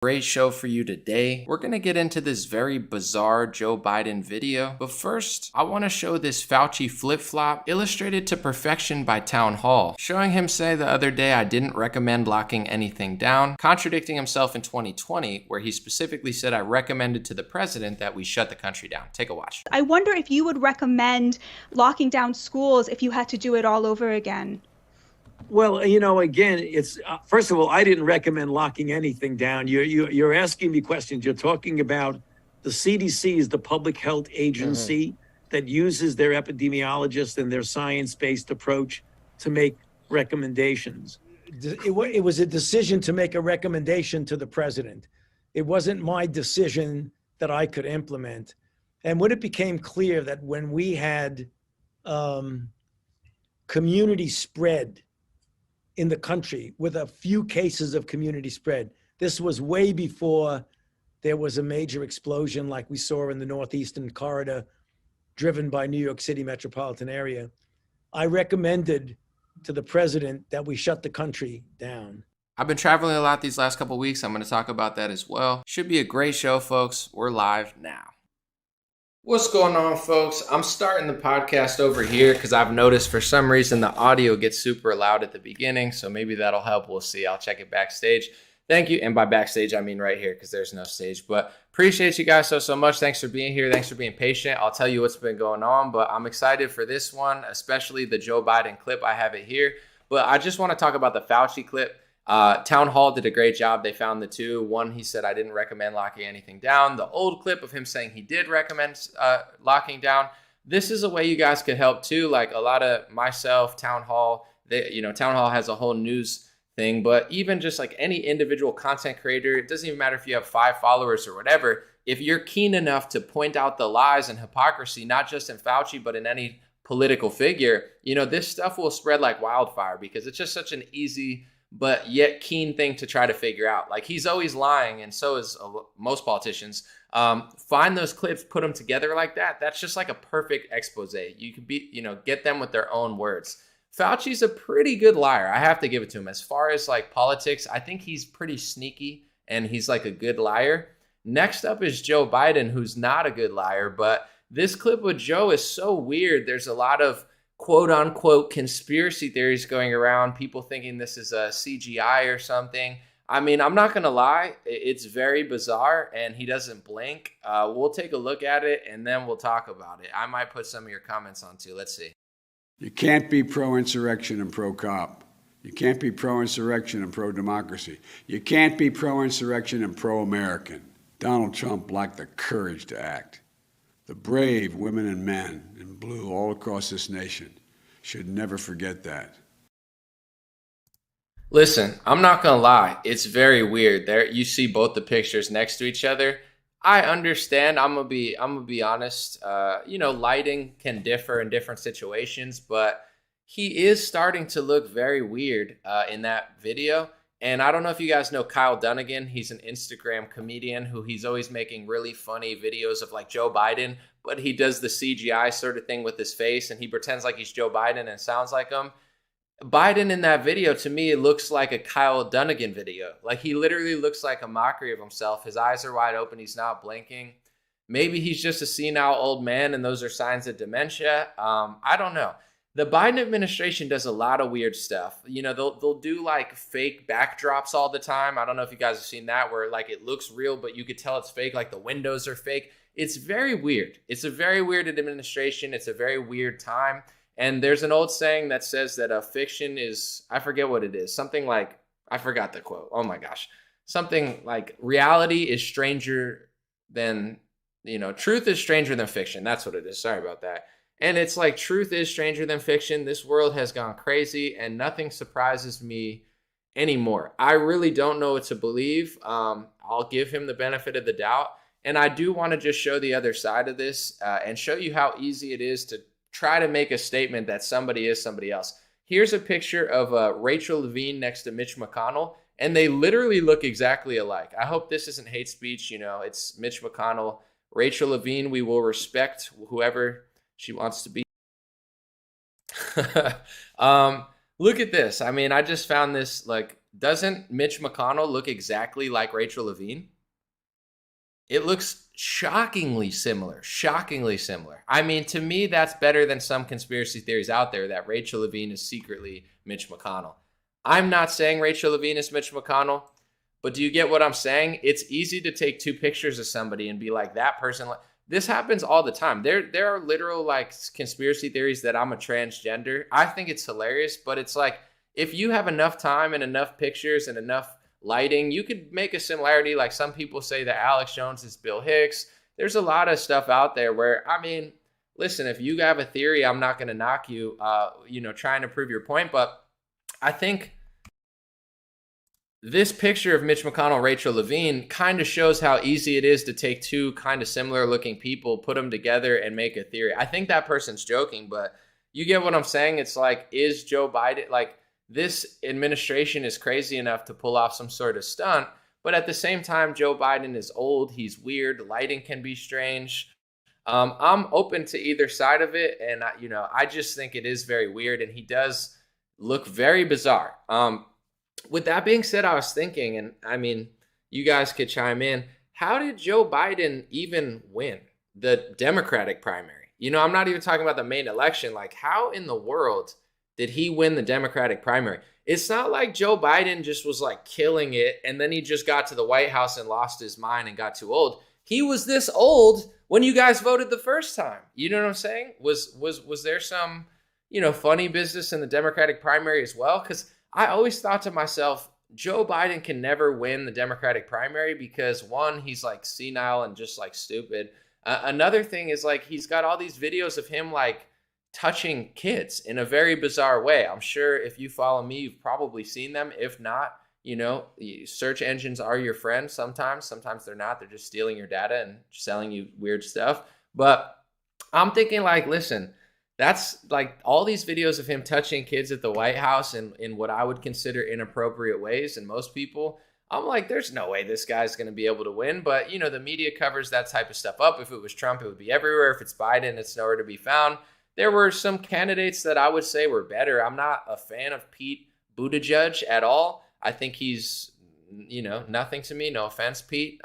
Great show for you today. We're going to get into this very bizarre Joe Biden video, but first I want to show this Fauci flip-flop illustrated to perfection by Town Hall, showing him say the other day I didn't recommend locking anything down, contradicting himself in 2020 where he specifically said I recommended to the president that we shut the country down. Take a watch. I wonder if you would recommend locking down schools if you had to do it all over again. Well, you know, again, it's first of all, I didn't recommend locking anything down. You're asking me questions. You're talking about the CDC is the public health agency that uses their epidemiologists and their science-based approach to make recommendations. It was a decision to make a recommendation to the president. It wasn't my decision that I could implement. And when it became clear that when we had community spread in the country with a few cases of community spread. This was way before there was a major explosion like we saw in the Northeastern corridor driven by New York City metropolitan area. I recommended to the president that we shut the country down. I've been traveling a lot these last couple weeks. I'm going to talk about that as well. Should be a great show, folks. We're live now. What's going on, folks? I'm starting the podcast over here because I've noticed for some reason the audio gets super loud at the beginning, so maybe that'll help. We'll see. I'll check it backstage. Thank you. And by backstage, I mean right here because there's no stage. But appreciate you guys so much. Thanks for being here. Thanks for being patient. I'll tell you what's been going on, but I'm excited for this one, especially the Joe Biden clip. I have it here. But I just want to talk about the Fauci clip. Town Hall did a great job. They found the two. One, he said, I didn't recommend locking anything down. The old clip of him saying he did recommend locking down. This is a way you guys could help too. Like a lot of myself, Town Hall, Town Hall has a whole news thing, but even just like any individual content creator, it doesn't even matter if you have 5 followers or whatever. If you're keen enough to point out the lies and hypocrisy, not just in Fauci, but in any political figure, this stuff will spread like wildfire because it's just such an easy but yet keen thing to try to figure out. Like he's always lying, and so is most politicians. Find those clips, put them together like that. That's just like a perfect expose. You could get them with their own words. Fauci's a pretty good liar. I have to give it to him. As far as like politics, I think he's pretty sneaky and he's like a good liar. Next up is Joe Biden, who's not a good liar, but this clip with Joe is so weird. There's a lot of quote unquote conspiracy theories going around, people thinking this is a CGI or something. I mean, I'm not going to lie. It's very bizarre and he doesn't blink. We'll take a look at it and then we'll talk about it. I might put some of your comments on too. Let's see. You can't be pro-insurrection and pro-cop. You can't be pro-insurrection and pro-democracy. You can't be pro-insurrection and pro-American. Donald Trump lacked the courage to act. The brave women and men in blue all across this nation should never forget that. Listen, I'm not going to lie. It's very weird. There you see both the pictures next to each other. I understand. I'm going to be honest. Lighting can differ in different situations, but he is starting to look very weird in that video. And I don't know if you guys know Kyle Dunnigan. He's an Instagram comedian who he's always making really funny videos of like Joe Biden, but he does the CGI sort of thing with his face and he pretends like he's Joe Biden and sounds like him. Biden in that video, to me, it looks like a Kyle Dunnigan video. Like he literally looks like a mockery of himself. His eyes are wide open. He's not blinking. Maybe he's just a senile old man and those are signs of dementia. I don't know. The Biden administration does a lot of weird stuff. They'll do like fake backdrops all the time. I don't know if you guys have seen that where like it looks real, but you could tell it's fake. Like the windows are fake. It's very weird. It's a very weird administration. It's a very weird time. And there's an old saying that says that fiction is, I forget what it is. Something like, I forgot the quote. Oh my gosh. Something like reality is stranger than, truth is stranger than fiction. That's what it is. Sorry about that. And it's like truth is stranger than fiction. This world has gone crazy and nothing surprises me anymore. I really don't know what to believe. I'll give him the benefit of the doubt. And I do want to just show the other side of this and show you how easy it is to try to make a statement that somebody is somebody else. Here's a picture of Rachel Levine next to Mitch McConnell, and they literally look exactly alike. I hope this isn't hate speech. It's Mitch McConnell, Rachel Levine. We will respect whoever she wants to be. Look at this. I mean, I just found this like doesn't Mitch McConnell look exactly like Rachel Levine? It looks shockingly similar. Shockingly similar. I mean, to me, that's better than some conspiracy theories out there that Rachel Levine is secretly Mitch McConnell. I'm not saying Rachel Levine is Mitch McConnell, but do you get what I'm saying? It's easy to take two pictures of somebody and be like, that person. This happens all the time. There are literal like conspiracy theories that I'm a transgender. I think it's hilarious, but it's like, if you have enough time and enough pictures and enough lighting, you could make a similarity. Like some people say that Alex Jones is Bill Hicks. There's a lot of stuff out there where, I mean, listen, if you have a theory, I'm not going to knock you, trying to prove your point. But I think this picture of Mitch McConnell, Rachel Levine kind of shows how easy it is to take two kind of similar looking people, put them together and make a theory. I think that person's joking, but you get what I'm saying? It's like, is Joe Biden, like, this administration is crazy enough to pull off some sort of stunt, but at the same time, Joe Biden is old. He's weird. Lighting can be strange. I'm open to either side of it, and I just think it is very weird, and he does look very bizarre. With that being said, I was thinking, and I mean, you guys could chime in. How did Joe Biden even win the Democratic primary? I'm not even talking about the main election. Like, how in the world did he win the Democratic primary? It's not like Joe Biden just was like killing it and then he just got to the White House and lost his mind and got too old. He was this old when you guys voted the first time. You know what I'm saying? Was there some, funny business in the Democratic primary as well? Because I always thought to myself, Joe Biden can never win the Democratic primary because, one, he's like senile and just like stupid. Another thing is like he's got all these videos of him like touching kids in a very bizarre way. I'm sure if you follow me, you've probably seen them. If not, search engines are your friend sometimes. Sometimes they're not. They're just stealing your data and selling you weird stuff. But I'm thinking like, listen, that's like all these videos of him touching kids at the White House in what I would consider inappropriate ways. And most people, I'm like, there's no way this guy's going to be able to win. But, the media covers that type of stuff up. If it was Trump, it would be everywhere. If it's Biden, it's nowhere to be found. There were some candidates that I would say were better. I'm not a fan of Pete Buttigieg at all. I think he's, nothing to me. No offense, Pete,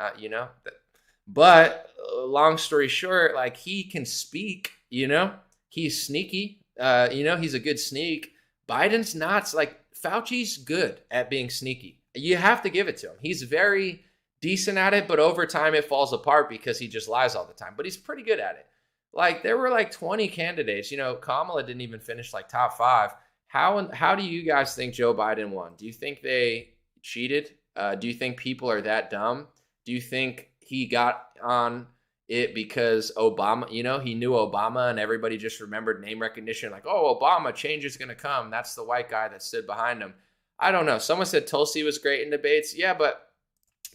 But long story short, like he can speak, he's sneaky, he's a good sneak. Biden's not. Like Fauci's good at being sneaky. You have to give it to him. He's very decent at it, but over time it falls apart because he just lies all the time. But he's pretty good at it. Like there were like 20 candidates. Kamala didn't even finish like top 5. How do you guys think Joe Biden won? Do you think they cheated? Do you think people are that dumb? Do you think he got on it because Obama, he knew Obama and everybody just remembered name recognition? Like, oh, Obama, change is going to come. That's the white guy that stood behind him. I don't know. Someone said Tulsi was great in debates. Yeah, but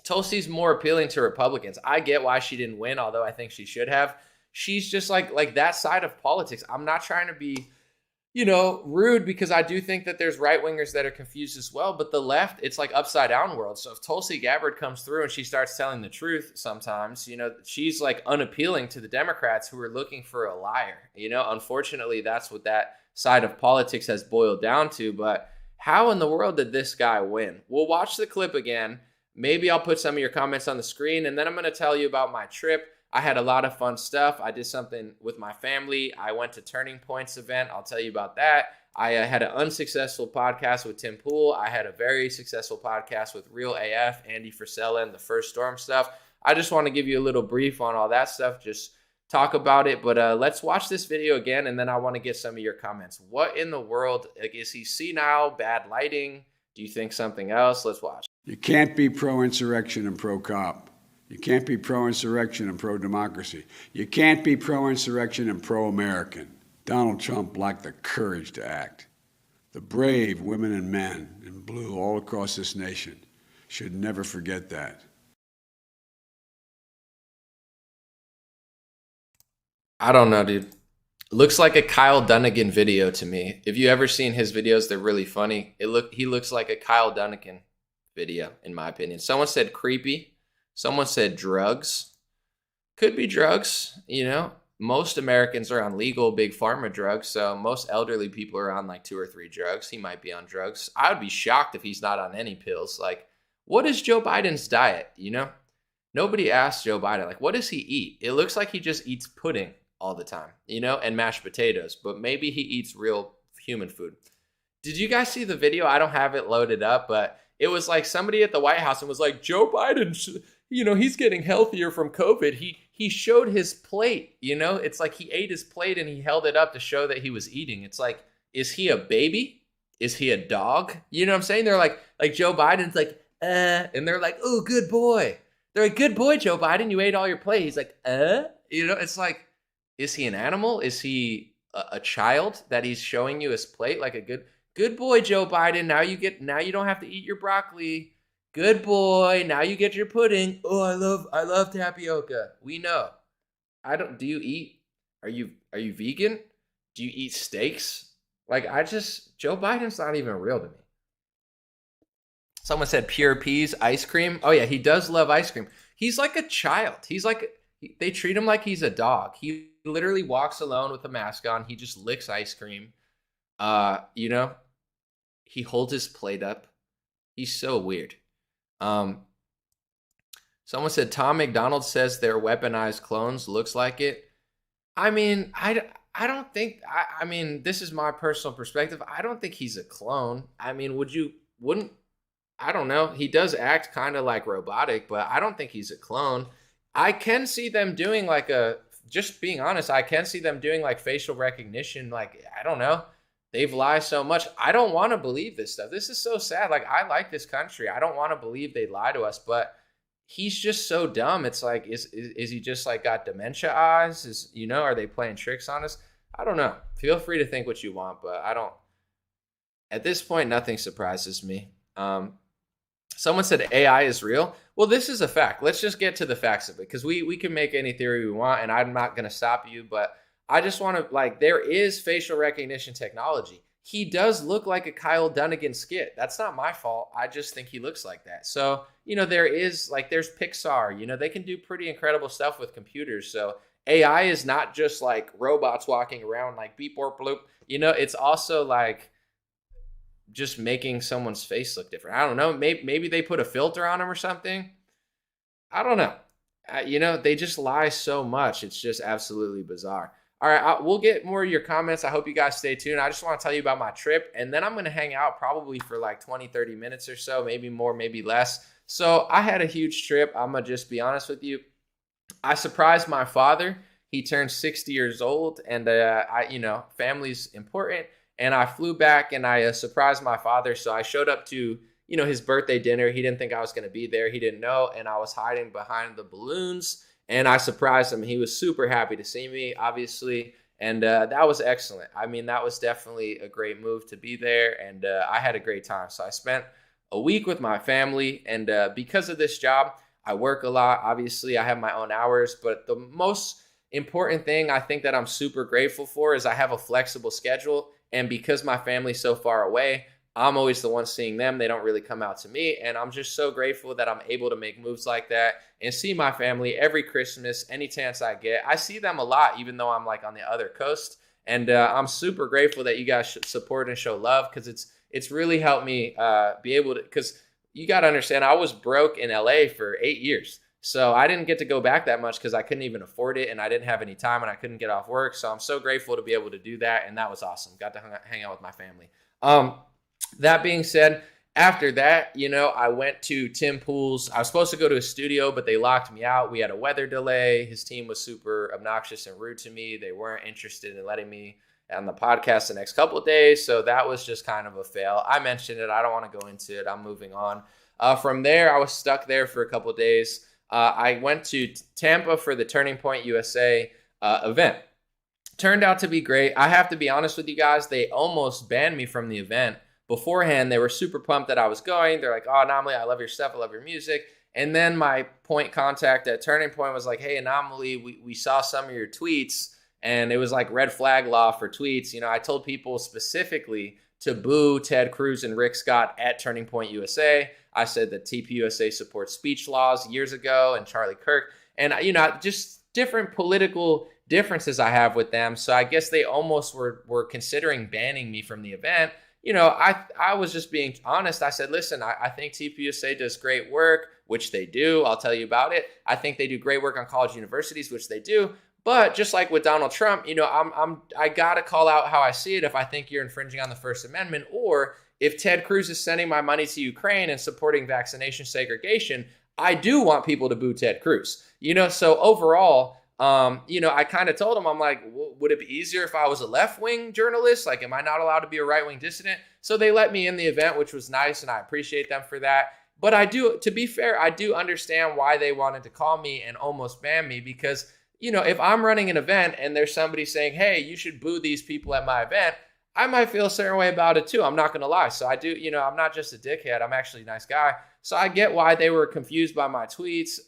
Tulsi's more appealing to Republicans. I get why she didn't win, although I think she should have. She's just like that side of politics. I'm not trying to be, rude because I do think that there's right-wingers that are confused as well. But the left, it's like upside down world. So if Tulsi Gabbard comes through and she starts telling the truth sometimes, she's like unappealing to the Democrats who are looking for a liar. Unfortunately, that's what that side of politics has boiled down to. But how in the world did this guy win? We'll watch the clip again. Maybe I'll put some of your comments on the screen, and then I'm going to tell you about my trip. I had a lot of fun stuff. I did something with my family. I went to Turning Point's event. I'll tell you about that. I had an unsuccessful podcast with Tim Pool. I had a very successful podcast with Real AF, Andy Frisella, and the First Storm stuff. I just want to give you a little brief on all that stuff, just talk about it. But let's watch this video again, and then I want to get some of your comments. What in the world? Like, is he senile, bad lighting? Do you think something else? Let's watch. You can't be pro-insurrection and pro-cop. You can't be pro-insurrection and pro-democracy. You can't be pro-insurrection and pro-American. Donald Trump lacked the courage to act. The brave women and men in blue all across this nation should never forget that. I don't know, dude. Looks like a Kyle Dunnigan video to me. If you ever seen his videos, they're really funny. He looks like a Kyle Dunnigan video, in my opinion. Someone said creepy. Someone said drugs. Could be drugs, most Americans are on legal big pharma drugs. So most elderly people are on like 2 or 3 drugs. He might be on drugs. I would be shocked if he's not on any pills. Like, what is Joe Biden's diet? You know, nobody asked Joe Biden, like, what does he eat? It looks like he just eats pudding all the time, you know, and mashed potatoes, but maybe he eats real human food. Did you guys see the video? I don't have it loaded up, but it was like somebody at the White House and was like, Joe Biden, you know, he's getting healthier from COVID. He showed his plate, you know, it's like he ate his plate and he held it up to show that he was eating. It's like, is he a baby? Is he a dog? You know what I'm saying? They're like Joe Biden's like, and they're like, oh, good boy. They're like, good boy, Joe Biden. You ate all your plate. He's like, you know, it's like, is he an animal? Is he a child that he's showing you his plate? Like a good boy, Joe Biden. Now you don't have to eat your broccoli. Good boy. Now you get your pudding. Oh, I love tapioca. We know. Do you eat? Are you vegan? Do you eat steaks? Like, Joe Biden's not even real to me. Someone said pure peas, ice cream. Oh yeah, he does love ice cream. He's like a child. They treat him like he's a dog. He literally walks alone with a mask on. He just licks ice cream. You know, he holds his plate up. He's so weird. Someone said Tom McDonald says they're weaponized clones. Looks like it. I mean, I don't think. I mean, this is my personal perspective. I don't think he's a clone. I mean, wouldn't? I don't know. He does act kind of like robotic, but I don't think he's a clone. I can see them doing just being honest, I can see them doing like facial recognition. Like, I don't know. They've lied so much. I don't want to believe this stuff. This is so sad. Like, I like this country. I don't want to believe they lie to us, but he's just so dumb. It's like, is he just like got dementia eyes? Are they playing tricks on us? I don't know. Feel free to think what you want, but at this point, nothing surprises me. Someone said AI is real. Well, this is a fact. Let's just get to the facts of it, because we can make any theory we want, and I'm not going to stop you, but I just want to, there is facial recognition technology. He does look like a Kyle Dunnigan skit. That's not my fault. I just think he looks like that. So, there's Pixar, they can do pretty incredible stuff with computers. So AI is not just like robots walking around like beep, borp, bloop. It's also like just making someone's face look different. I don't know. Maybe they put a filter on them or something. I don't know. They just lie so much. It's just absolutely bizarre. All right, we'll get more of your comments. I hope you guys stay tuned. I just want to tell you about my trip, and then I'm going to hang out probably for like 20, 30 minutes or so, maybe more, maybe less. So I had a huge trip. I'm going to just be honest with you. I surprised my father. He turned 60 years old, and family's important. And I flew back and I surprised my father. So I showed up to, his birthday dinner. He didn't think I was going to be there. He didn't know. And I was hiding behind the balloons and I surprised him. He was super happy to see me, obviously. And that was excellent. I mean, that was definitely a great move to be there. And I had a great time. So I spent a week with my family. And because of this job, I work a lot. Obviously, I have my own hours. But the most important thing I think that I'm super grateful for is I have a flexible schedule. And because my family's so far away, I'm always the one seeing them. They don't really come out to me. And I'm just so grateful that I'm able to make moves like that and see my family every Christmas, any chance I get. I see them a lot, even though I'm like on the other coast. And I'm super grateful that you guys should support and show love, because it's really helped me be able to, because you got to understand, I was broke in LA for 8 years. So I didn't get to go back that much because I couldn't even afford it, and I didn't have any time, and I couldn't get off work. So I'm so grateful to be able to do that, and that was awesome. Got to hang out with my family. That being said, after that, I went to Tim Pool's. I was supposed to go to a studio, but they locked me out. We had a weather delay. His team was super obnoxious and rude to me. They weren't interested in letting me on the podcast the next couple of days, so that was just kind of a fail. I mentioned it. I don't want to go into it. I'm moving on. From there, I was stuck there for a couple of days. I went to Tampa for the Turning Point USA event. Turned out to be great. I have to be honest with you guys. They almost banned me from the event. Beforehand, they were super pumped that I was going. They're like, oh, Anomaly, I love your stuff. I love your music. And then my point contact at Turning Point was like, hey, Anomaly, we saw some of your tweets. And it was like red flag law for tweets. I told people specifically to boo Ted Cruz and Rick Scott at Turning Point USA. I said that TPUSA supports speech laws years ago, and Charlie Kirk, and just different political differences I have with them. So I guess they almost were considering banning me from the event. You know, I was just being honest. I said, listen, I think TPUSA does great work, which they do. I'll tell you about it. I think they do great work on college universities, which they do. But just like with Donald Trump, you know, I gotta call out how I see it if I think you're infringing on the First Amendment, or if Ted Cruz is sending my money to Ukraine and supporting vaccination segregation, I do want people to boo Ted Cruz. You know, so overall, you know, I kind of told him, I'm like, would it be easier if I was a left-wing journalist? Like, am I not allowed to be a right-wing dissident? So they let me in the event, which was nice, and I appreciate them for that. But I do, to be fair, I do understand why they wanted to call me and almost ban me, because, you know, if I'm running an event and there's somebody saying, hey, you should boo these people at my event, I might feel a certain way about it too. I'm not going to lie. So I do, you know, I'm not just a dickhead. I'm actually a nice guy. So I get why they were confused by my tweets.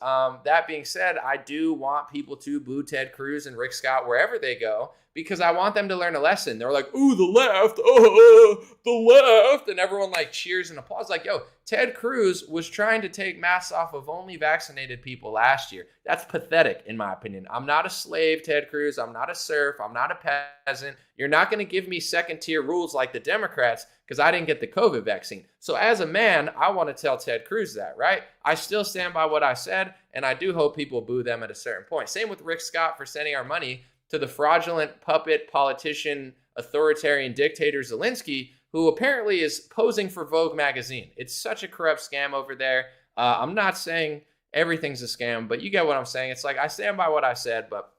That being said, I do want people to boo Ted Cruz and Rick Scott wherever they go, because I want them to learn a lesson. They're like, ooh, the left, the left. And everyone like cheers and applauds. Like, yo, Ted Cruz was trying to take masks off of only vaccinated people last year. That's pathetic, in my opinion. I'm not a slave, Ted Cruz. I'm not a serf. I'm not a peasant. You're not going to give me second-tier rules like the Democrats because I didn't get the COVID vaccine. So as a man, I want to tell Ted Cruz that, right? I still stand by what I said, and I do hope people boo them at a certain point. Same with Rick Scott for sending our money to the fraudulent puppet politician, authoritarian dictator Zelensky, who apparently is posing for Vogue magazine. It's such a corrupt scam over there. I'm not saying everything's a scam, but you get what I'm saying. It's like, I stand by what I said, but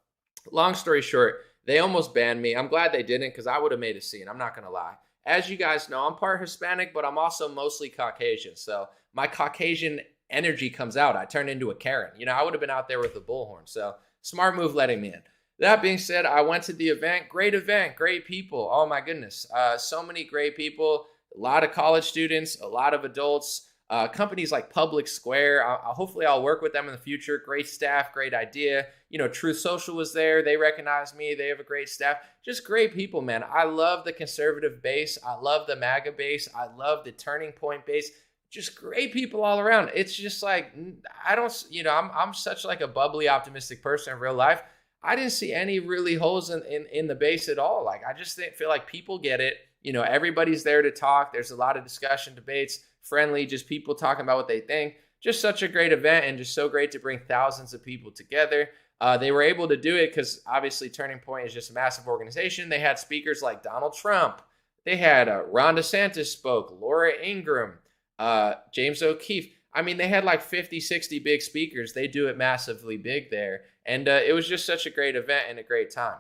long story short, they almost banned me. I'm glad they didn't, because I would have made a scene. I'm not going to lie. As you guys know, I'm part Hispanic, but I'm also mostly Caucasian. So my Caucasian energy comes out. I turn into a Karen. You know, I would have been out there with a bullhorn. So smart move letting me in. That being said, I went to the event, great people. Oh my goodness. So many great people, a lot of college students, a lot of adults, companies like Public Square. Hopefully I'll work with them in the future. Great staff, great idea. You know, Truth Social was there. They recognized me. They have a great staff. Just great people, man. I love the conservative base. I love the MAGA base. I love the Turning Point base. Just great people all around. It's just like, I don't, you know, I'm such like a bubbly, optimistic person in real life. I didn't see any really holes in the base at all. Like, I just feel like people get it. You know, everybody's there to talk. There's a lot of discussion, debates, friendly, just people talking about what they think. Just such a great event, and just so great to bring thousands of people together. They were able to do it because obviously Turning Point is just a massive organization. They had speakers like Donald Trump. They had Ron DeSantis spoke, Laura Ingraham, James O'Keefe. I mean, they had like 50, 60 big speakers. They do it massively big there. And it was just such a great event and a great time.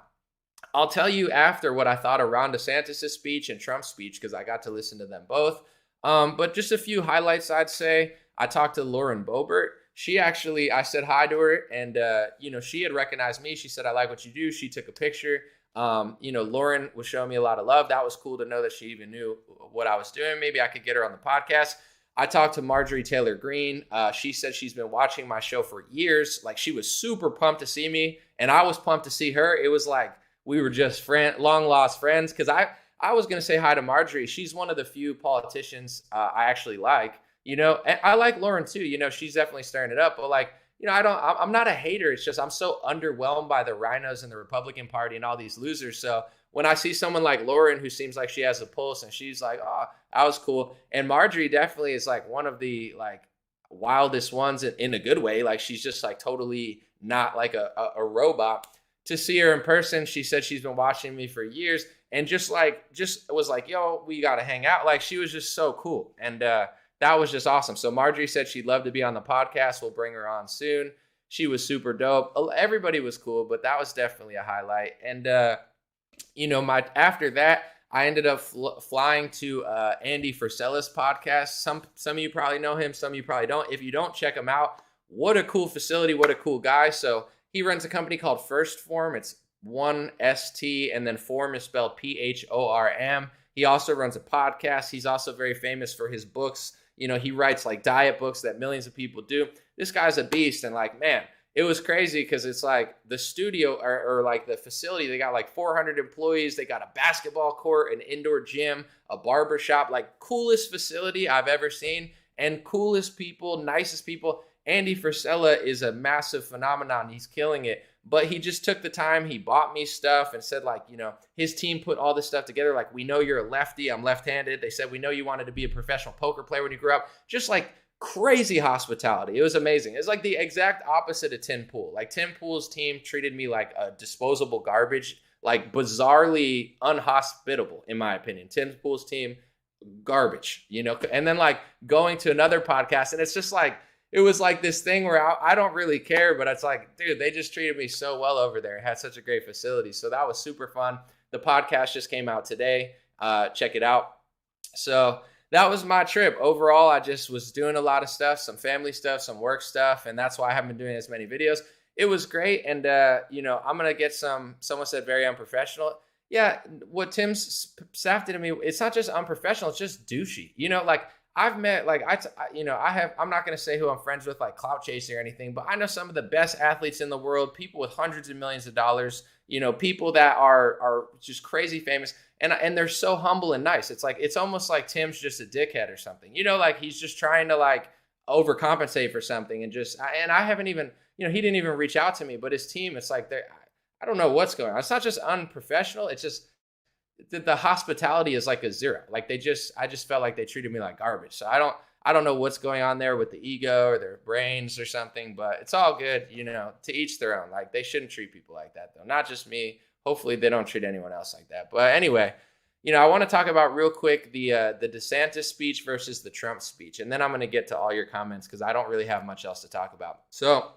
I'll tell you after what I thought of Ron DeSantis' speech and Trump's speech, because I got to listen to them both. But just a few highlights, I'd say. I talked to Lauren Boebert. She actually, I said hi to her, and, you know, she had recognized me. She said, I like what you do. She took a picture. You know, Lauren was showing me a lot of love. That was cool to know that she even knew what I was doing. Maybe I could get her on the podcast. I talked to Marjorie Taylor Greene. She said she's been watching my show for years. Like, she was super pumped to see me, and I was pumped to see her. It was like we were just long lost friends, because I was going to say hi to Marjorie. She's one of the few politicians I actually like. You know, and I like Lauren too. You know, she's definitely stirring it up. But like, you know, I'm not a hater. It's just I'm so underwhelmed by the rhinos and the Republican Party and all these losers. So when I see someone like Lauren, who seems like she has a pulse, and she's like, oh, that was cool. And Marjorie definitely is like one of the like wildest ones in a good way. Like, she's just like totally not like a robot. To see her in person, she said she's been watching me for years, and just was like, yo, we got to hang out. Like, she was just so cool. And that was just awesome. So Marjorie said she'd love to be on the podcast. We'll bring her on soon. She was super dope. Everybody was cool, but that was definitely a highlight. And, you know, after that, I ended up flying to Andy Frisella's podcast. Some of you probably know him. Some of you probably don't. If you don't, check him out. What a cool facility. What a cool guy. So he runs a company called First Form. It's 1ST, and then Form is spelled PHORM. He also runs a podcast. He's also very famous for his books. You know, he writes like diet books that millions of people do. This guy's a beast. And like, man, it was crazy because it's like the studio or like the facility, they got like 400 employees. They got a basketball court, an indoor gym, a barber shop, like coolest facility I've ever seen, and coolest people, nicest people. Andy Frisella is a massive phenomenon. He's killing it. but he just took the time. He bought me stuff and said, like, you know, his team put all this stuff together. Like, we know you're a lefty. I'm left-handed. They said, we know you wanted to be a professional poker player when you grew up. Just like crazy hospitality. It was amazing. It's like the exact opposite of Tim Pool. Like, Tim Pool's team treated me like a disposable garbage, like bizarrely unhospitable, in my opinion. Tim Pool's team, garbage, you know? And then like going to another podcast, and it's just like, it was like this thing where I don't really care, but it's like, dude, they just treated me so well over there. It had such a great facility. So that was super fun. The podcast just came out today. Check it out. So that was my trip. Overall, I just was doing a lot of stuff, some family stuff, some work stuff. And that's why I haven't been doing as many videos. It was great. And, you know, I'm going to get someone said very unprofessional. Yeah, what Tim's staff did to me, it's not just unprofessional, it's just douchey. You know, like I've met, like, I'm not going to say who I'm friends with, like clout chasing or anything, but I know some of the best athletes in the world, people with hundreds of millions of dollars, you know, people that are just crazy famous. And they're so humble and nice. It's like, it's almost like Tim's just a dickhead or something, you know, like he's just trying to like overcompensate for something. And I haven't even, you know, he didn't even reach out to me, but his team, it's like, I don't know what's going on. It's not just unprofessional. It's just the hospitality is like a zero. Like I just felt like they treated me like garbage. So I don't know what's going on there with the ego or their brains or something, but it's all good. You know, to each their own. Like they shouldn't treat people like that though. Not just me. Hopefully they don't treat anyone else like that. But anyway, you know, I want to talk about real quick the DeSantis speech versus the Trump speech. And then I'm going to get to all your comments because I don't really have much else to talk about. So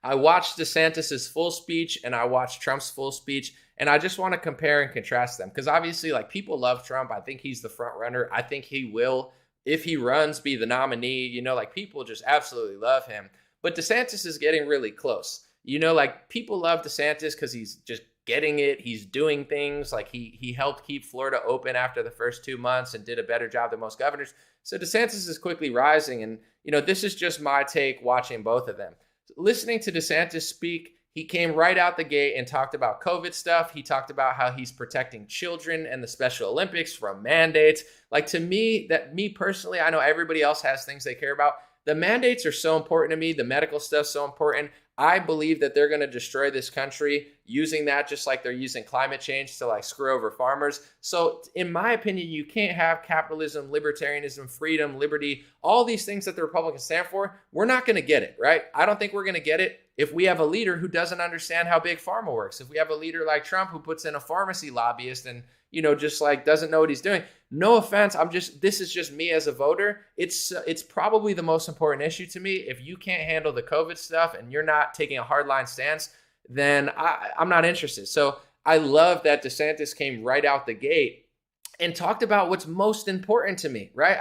I watched DeSantis's full speech and I watched Trump's full speech, and I just want to compare and contrast them because obviously, like, people love Trump. I think he's the front runner. I think he will, if he runs, be the nominee. You know, like, people just absolutely love him. But DeSantis is getting really close. You know, like, people love DeSantis because he's just getting it. He's doing things. Like, he helped keep Florida open after the first 2 months and did a better job than most governors. So DeSantis is quickly rising. And, you know, this is just my take watching both of them. Listening to DeSantis speak, he came right out the gate and talked about COVID stuff. He talked about how he's protecting children and the Special Olympics from mandates. Like, to me, me personally, I know everybody else has things they care about. The mandates are so important to me. The medical stuff's so important. I believe that they're going to destroy this country using that, just like they're using climate change to like screw over farmers. So in my opinion, you can't have capitalism, libertarianism, freedom, liberty, all these things that the Republicans stand for. We're not going to get it, right? I don't think we're going to get it if we have a leader who doesn't understand how big pharma works. If we have a leader like Trump who puts in a pharmacy lobbyist and, you know, just like doesn't know what he's doing. No offense. This is just me as a voter. It's probably the most important issue to me. If you can't handle the COVID stuff and you're not taking a hardline stance, then I'm not interested. So I love that DeSantis came right out the gate and talked about what's most important to me, right?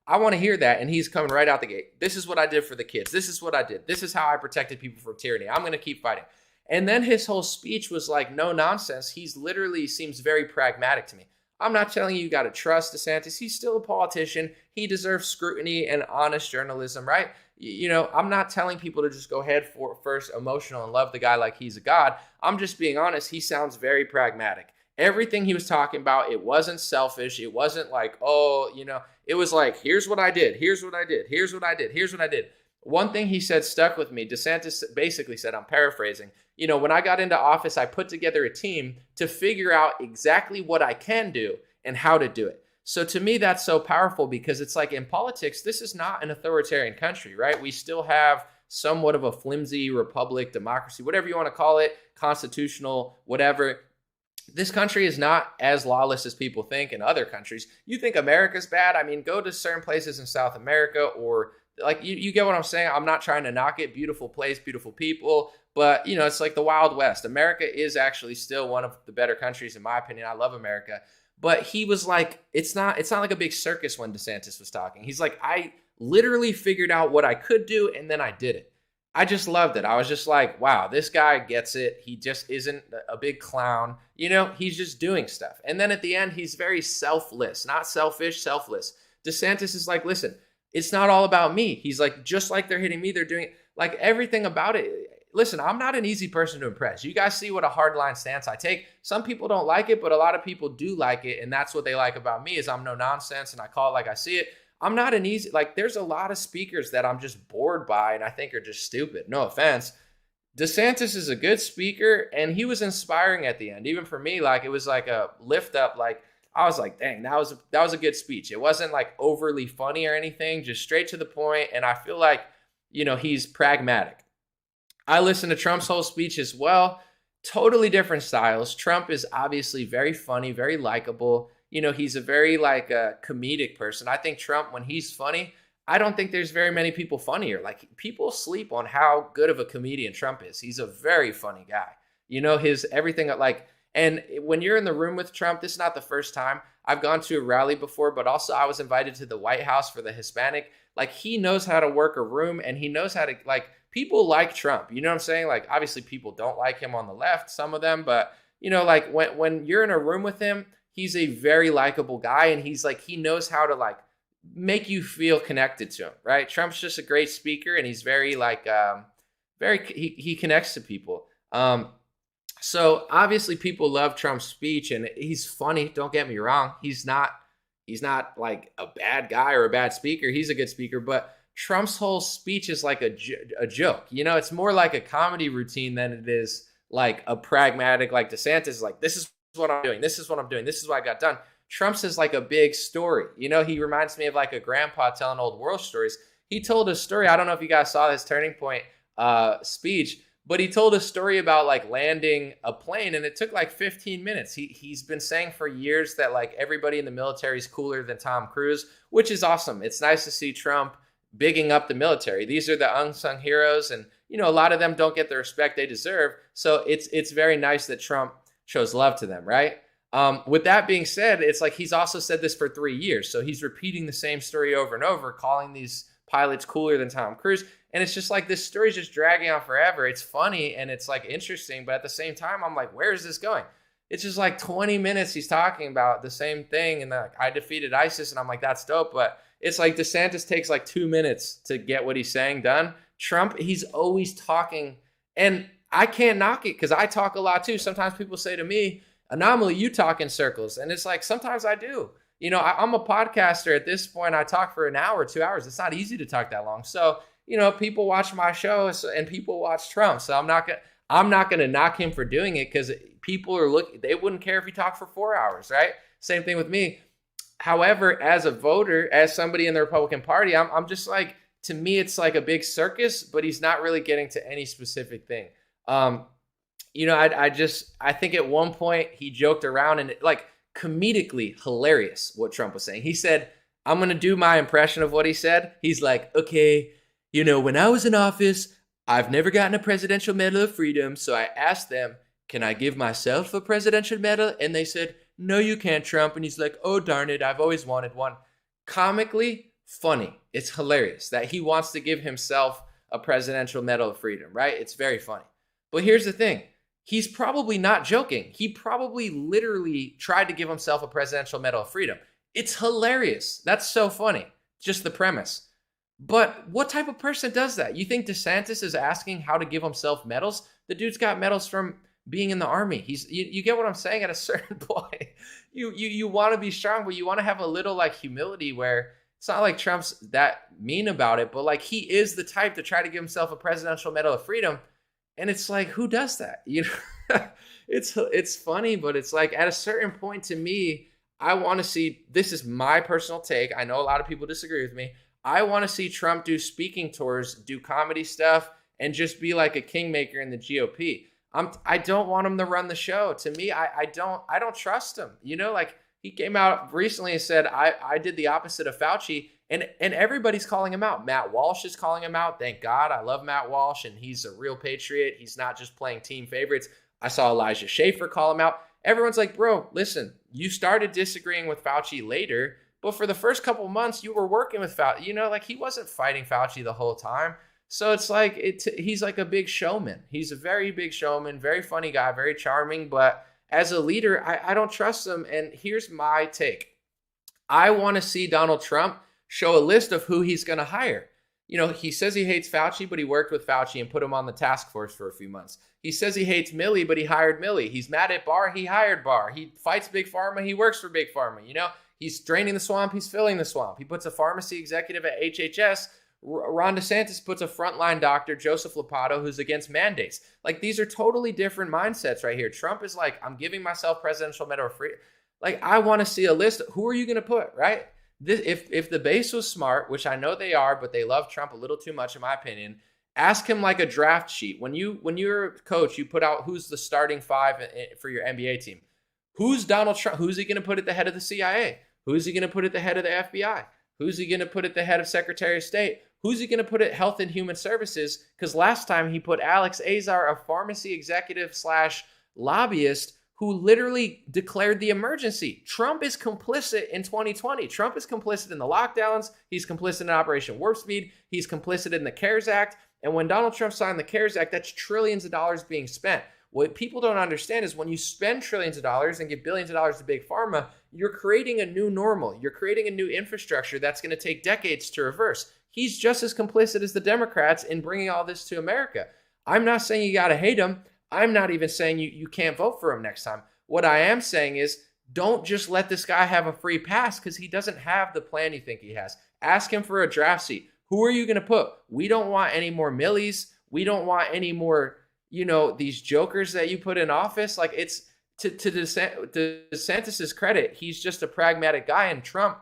I want to hear that. And he's coming right out the gate. This is what I did for the kids. This is what I did. This is how I protected people from tyranny. I'm going to keep fighting. And then his whole speech was like no nonsense. He's literally seems very pragmatic to me. I'm not telling you got to trust DeSantis. He's still a politician. He deserves scrutiny and honest journalism, right? You know, I'm not telling people to just go head for first emotional and love the guy like he's a god. I'm just being honest. He sounds very pragmatic. Everything he was talking about, it wasn't selfish. It wasn't like, oh, you know, it was like, here's what I did. Here's what I did. Here's what I did. Here's what I did. One thing he said stuck with me. DeSantis basically said, I'm paraphrasing, you know, when I got into office, I put together a team to figure out exactly what I can do and how to do it. So to me, that's so powerful because it's like in politics, this is not an authoritarian country, right? We still have somewhat of a flimsy republic, democracy, whatever you want to call it, constitutional, whatever. This country is not as lawless as people think in other countries. You think America's bad? I mean, go to certain places in South America or like you get what I'm saying? I'm not trying to knock it. Beautiful place, beautiful people. But, you know, it's like the Wild West. America is actually still one of the better countries, in my opinion. I love America. But he was like, it's not like a big circus when DeSantis was talking. He's like, I literally figured out what I could do, and then I did it. I just loved it. I was just like, wow, this guy gets it. He just isn't a big clown. You know, he's just doing stuff. And then at the end, he's very selfless, not selfish, selfless. DeSantis is like, listen, it's not all about me. He's like, just like they're hitting me, they're doing it. Like everything about it. Listen, I'm not an easy person to impress. You guys see what a hardline stance I take. Some people don't like it, but a lot of people do like it. And that's what they like about me is I'm no nonsense and I call it like I see it. I'm not an easy, like there's a lot of speakers that I'm just bored by and I think are just stupid. No offense. DeSantis is a good speaker, and he was inspiring at the end. Even for me, like it was like a lift up. Like I was like, dang, that was a good speech. It wasn't like overly funny or anything, just straight to the point. And I feel like, he's pragmatic. I listened to Trump's whole speech as well. Totally different styles. Trump is obviously very funny, very likable. He's a very like a comedic person. I think Trump, when he's funny, I don't think there's very many people funnier. Like people sleep on how good of a comedian Trump is. He's a very funny guy. His everything like, and when you're in the room with Trump, this is not the first time. I've gone to a rally before, but also I was invited to the White House for the Hispanic. Like he knows how to work a room, and he knows how to like, people like Trump. You know what I'm saying? Like obviously people don't like him on the left, some of them, but like when you're in a room with him, he's a very likable guy, and he's like, he knows how to like make you feel connected to him, right? Trump's just a great speaker, and he's very like he connects to people. So obviously people love Trump's speech, and he's funny, don't get me wrong. He's not like a bad guy or a bad speaker. He's a good speaker, but Trump's whole speech is like a joke. It's more like a comedy routine than it is like a pragmatic, like DeSantis is like, this is what I'm doing. This is what I'm doing. This is what I got done. Trump's is like a big story. He reminds me of like a grandpa telling old world stories. He told a story. I don't know if you guys saw his Turning Point speech, but he told a story about like landing a plane, and it took like 15 minutes. He's been saying for years that like everybody in the military is cooler than Tom Cruise, which is awesome. It's nice to see Trump bigging up the military. These are the unsung heroes, and a lot of them don't get the respect they deserve. So it's very nice that Trump shows love to them, right? With that being said, it's like he's also said this for 3 years. So he's repeating the same story over and over, calling these pilots cooler than Tom Cruise. And it's just like this story's just dragging on forever. It's funny and it's like interesting, but at the same time, I'm like, where is this going? It's just like 20 minutes he's talking about the same thing, and like I defeated ISIS, and I'm like, that's dope. But it's like DeSantis takes like 2 minutes to get what he's saying done. Trump, he's always talking, and I can't knock it because I talk a lot too. Sometimes people say to me, Anomaly, you talk in circles. And it's like, sometimes I do. I'm a podcaster at this point. I talk for an hour, 2 hours. It's not easy to talk that long. So, people watch my shows and people watch Trump. So I'm not going to knock him for doing it, because people are looking, they wouldn't care if he talked for 4 hours, right? Same thing with me. However, as a voter, as somebody in the Republican Party, I'm just like, to me, it's like a big circus, but he's not really getting to any specific thing. I think at one point he joked around, and like comedically hilarious what Trump was saying. He said, I'm going to do my impression of what he said. He's like, okay, when I was in office, I've never gotten a Presidential Medal of Freedom. So I asked them, can I give myself a presidential medal? And they said, no, you can't, Trump. And he's like, oh, darn it, I've always wanted one. Comically funny. It's hilarious that he wants to give himself a Presidential Medal of Freedom, right? It's very funny. But here's the thing. He's probably not joking. He probably literally tried to give himself a Presidential Medal of Freedom. It's hilarious. That's so funny. Just the premise. But what type of person does that? You think DeSantis is asking how to give himself medals? The dude's got medals from being in the army. You get what I'm saying? At a certain point, you want to be strong, but you want to have a little like humility, where it's not like Trump's that mean about it, but like he is the type to try to give himself a Presidential Medal of Freedom. And it's like, who does that? It's funny, but it's like at a certain point, to me, I want to see, this is my personal take. I know a lot of people disagree with me. I want to see Trump do speaking tours, do comedy stuff, and just be like a kingmaker in the GOP. I don't want him to run the show. To me, I don't trust him. Like he came out recently and said, I did the opposite of Fauci. And everybody's calling him out. Matt Walsh is calling him out. Thank God. I love Matt Walsh, and he's a real patriot. He's not just playing team favorites. I saw Elijah Schaffer call him out. Everyone's like, bro, listen, you started disagreeing with Fauci later, but for the first couple of months, you were working with Fauci. Like he wasn't fighting Fauci the whole time. So it's like, he's like a big showman. He's a very big showman, very funny guy, very charming. But as a leader, I don't trust him. And here's my take. I want to see Donald Trump show a list of who he's going to hire. He says he hates Fauci, but he worked with Fauci and put him on the task force for a few months. He says he hates Milley, but he hired Milley. He's mad at Barr. He hired Barr. He fights Big Pharma. He works for Big Pharma. He's draining the swamp. He's filling the swamp. He puts a pharmacy executive at HHS Ron DeSantis puts a frontline doctor, Joseph Lopato, who's against mandates. Like, these are totally different mindsets right here. Trump is like, I'm giving myself presidential medal of freedom. Like, I want to see a list. Who are you going to put, right? If the base was smart, which I know they are, but they love Trump a little too much, in my opinion, ask him like a draft sheet. When you're a coach, you put out who's the starting 5 for your NBA team. Who's Donald Trump? Who's he going to put at the head of the CIA? Who's he going to put at the head of the FBI? Who's he going to put at the head of Secretary of State? Who's he going to put at Health and Human Services? Because last time he put Alex Azar, a pharmacy executive / lobbyist, who literally declared the emergency. Trump is complicit in 2020. Trump is complicit in the lockdowns. He's complicit in Operation Warp Speed. He's complicit in the CARES Act. And when Donald Trump signed the CARES Act, that's trillions of dollars being spent. What people don't understand is when you spend trillions of dollars and give billions of dollars to big pharma, you're creating a new normal. You're creating a new infrastructure that's going to take decades to reverse. He's just as complicit as the Democrats in bringing all this to America. I'm not saying you got to hate him. I'm not even saying you can't vote for him next time. What I am saying is don't just let this guy have a free pass because he doesn't have the plan you think he has. Ask him for a draft seat. Who are you going to put? We don't want any more Millies. We don't want any more, these jokers that you put in office. Like, it's to DeSantis's credit, he's just a pragmatic guy. And Trump,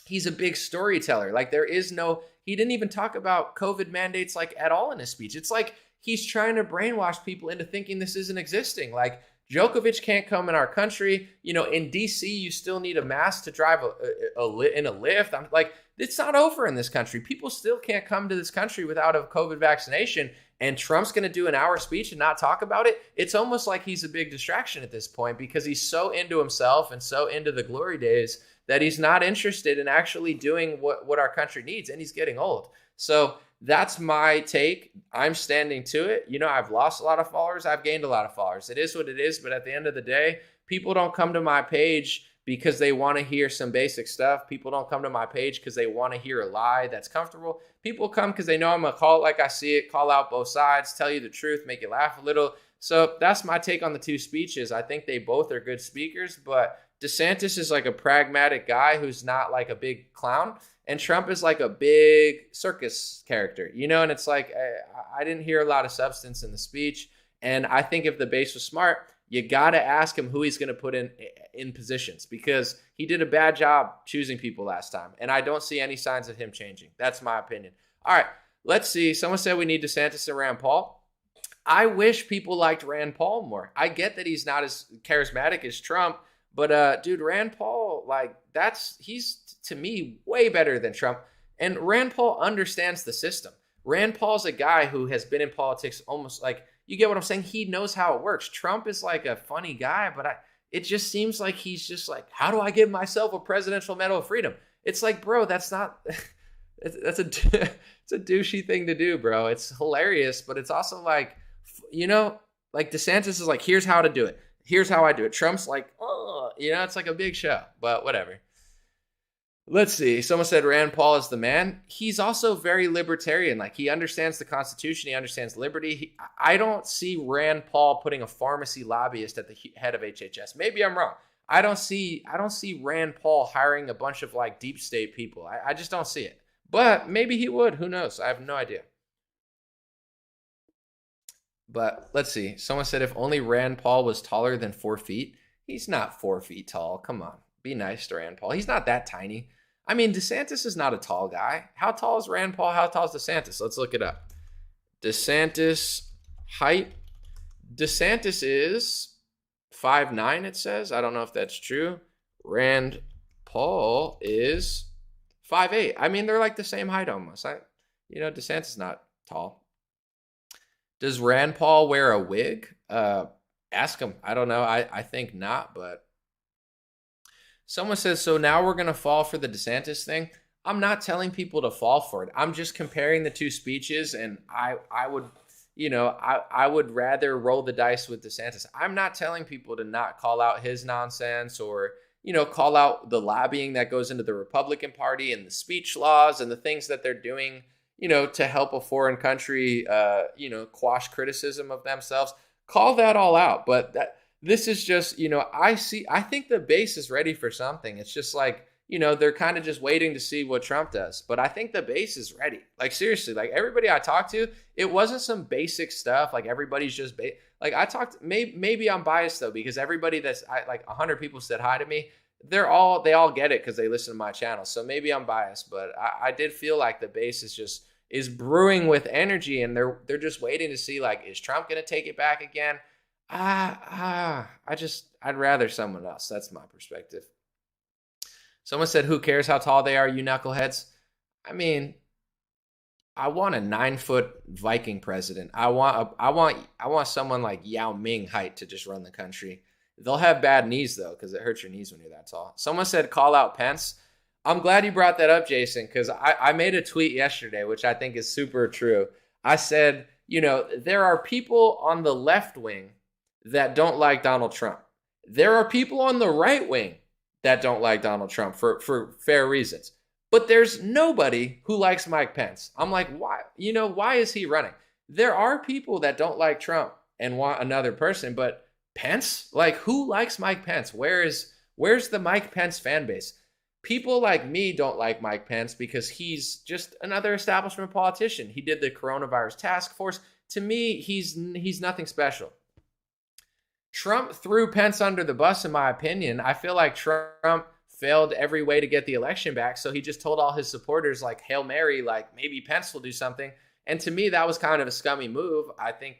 he's a big storyteller. Like, he didn't even talk about COVID mandates like at all in his speech. It's like he's trying to brainwash people into thinking this isn't existing. Like, Djokovic can't come in our country. In DC, you still need a mask to drive in a lift. I'm like, it's not over in this country. People still can't come to this country without a COVID vaccination. And Trump's going to do an hour speech and not talk about it. It's almost like he's a big distraction at this point because he's so into himself and so into the glory days that he's not interested in actually doing what our country needs. And he's getting old. So that's my take. I'm standing to it. I've lost a lot of followers. I've gained a lot of followers. It is what it is. But at the end of the day, people don't come to my page because they want to hear some basic stuff. People don't come to my page because they want to hear a lie that's comfortable. People come because they know I'm going to call it like I see it, call out both sides, tell you the truth, make you laugh a little. So that's my take on the two speeches. I think they both are good speakers, but DeSantis is like a pragmatic guy who's not like a big clown. And Trump is like a big circus character, and it's like, I didn't hear a lot of substance in the speech. And I think if the base was smart, you got to ask him who he's going to put in positions because he did a bad job choosing people last time. And I don't see any signs of him changing. That's my opinion. All right, let's see. Someone said we need DeSantis and Rand Paul. I wish people liked Rand Paul more. I get that he's not as charismatic as Trump, but dude, Rand Paul, like he's to me way better than Trump. And Rand Paul understands the system. Rand Paul's a guy who has been in politics almost like, you get what I'm saying? He knows how it works. Trump is like a funny guy, but it just seems like he's just like, how do I give myself a presidential medal of freedom? It's like, bro, that's not, it's a douchey thing to do, bro. It's hilarious, but it's also like, like DeSantis is like, here's how to do it. Here's how I do it. Trump's like, oh, it's like a big show, but whatever. Let's see. Someone said Rand Paul is the man. He's also very libertarian. Like, he understands the Constitution. He understands liberty. I don't see Rand Paul putting a pharmacy lobbyist at the head of HHS. Maybe I'm wrong. I don't see Rand Paul hiring a bunch of like deep state people. I just don't see it. But maybe he would. Who knows? I have no idea. But let's see. Someone said if only Rand Paul was taller than 4 feet. He's not 4 feet tall. Come on. Be nice to Rand Paul. He's not that tiny. I mean, DeSantis is not a tall guy. How tall is Rand Paul? How tall is DeSantis? Let's look it up. DeSantis height. DeSantis is 5'9", it says. I don't know if that's true. Rand Paul is 5'8". I mean, they're like the same height almost. DeSantis is not tall. Does Rand Paul wear a wig? Ask him. I don't know. I think not, but someone says, so now we're going to fall for the DeSantis thing. I'm not telling people to fall for it. I'm just comparing the two speeches, and I would rather roll the dice with DeSantis. I'm not telling people to not call out his nonsense or, call out the lobbying that goes into the Republican Party and the speech laws and the things that they're doing, to help a foreign country, quash criticism of themselves. Call that all out. But this is just, I think the base is ready for something. It's just like, they're kind of just waiting to see what Trump does. But I think the base is ready. Like, seriously, like everybody I talked to, it wasn't some basic stuff. Like everybody's just like I talked, maybe I'm biased though, because everybody like 100 people said hi to me. They all get it because they listen to my channel. So maybe I'm biased, but I did feel like the base is brewing with energy, and they're just waiting to see, like, is Trump going to take it back again? I'd rather someone else. That's my perspective. Someone said, who cares how tall they are, you knuckleheads? I mean, I want a 9-foot Viking president. I want someone like Yao Ming height to just run the country. They'll have bad knees though, because it hurts your knees when you're that tall. Someone said, call out Pence. I'm glad you brought that up, Jason, because I made a tweet yesterday, which I think is super true. I said, there are people on the left wing that don't like Donald Trump. There are people on the right wing that don't like Donald Trump for fair reasons. But there's nobody who likes Mike Pence. I'm like, why? Why is he running? There are people that don't like Trump and want another person, but Pence? Like, who likes Mike Pence? Where's the Mike Pence fan base? People like me don't like Mike Pence because he's just another establishment politician. He did the coronavirus task force. To me, he's nothing special. Trump threw Pence under the bus, in my opinion. I feel like Trump failed every way to get the election back, so he just told all his supporters, like, Hail Mary, like, maybe Pence will do something. And to me, that was kind of a scummy move. I think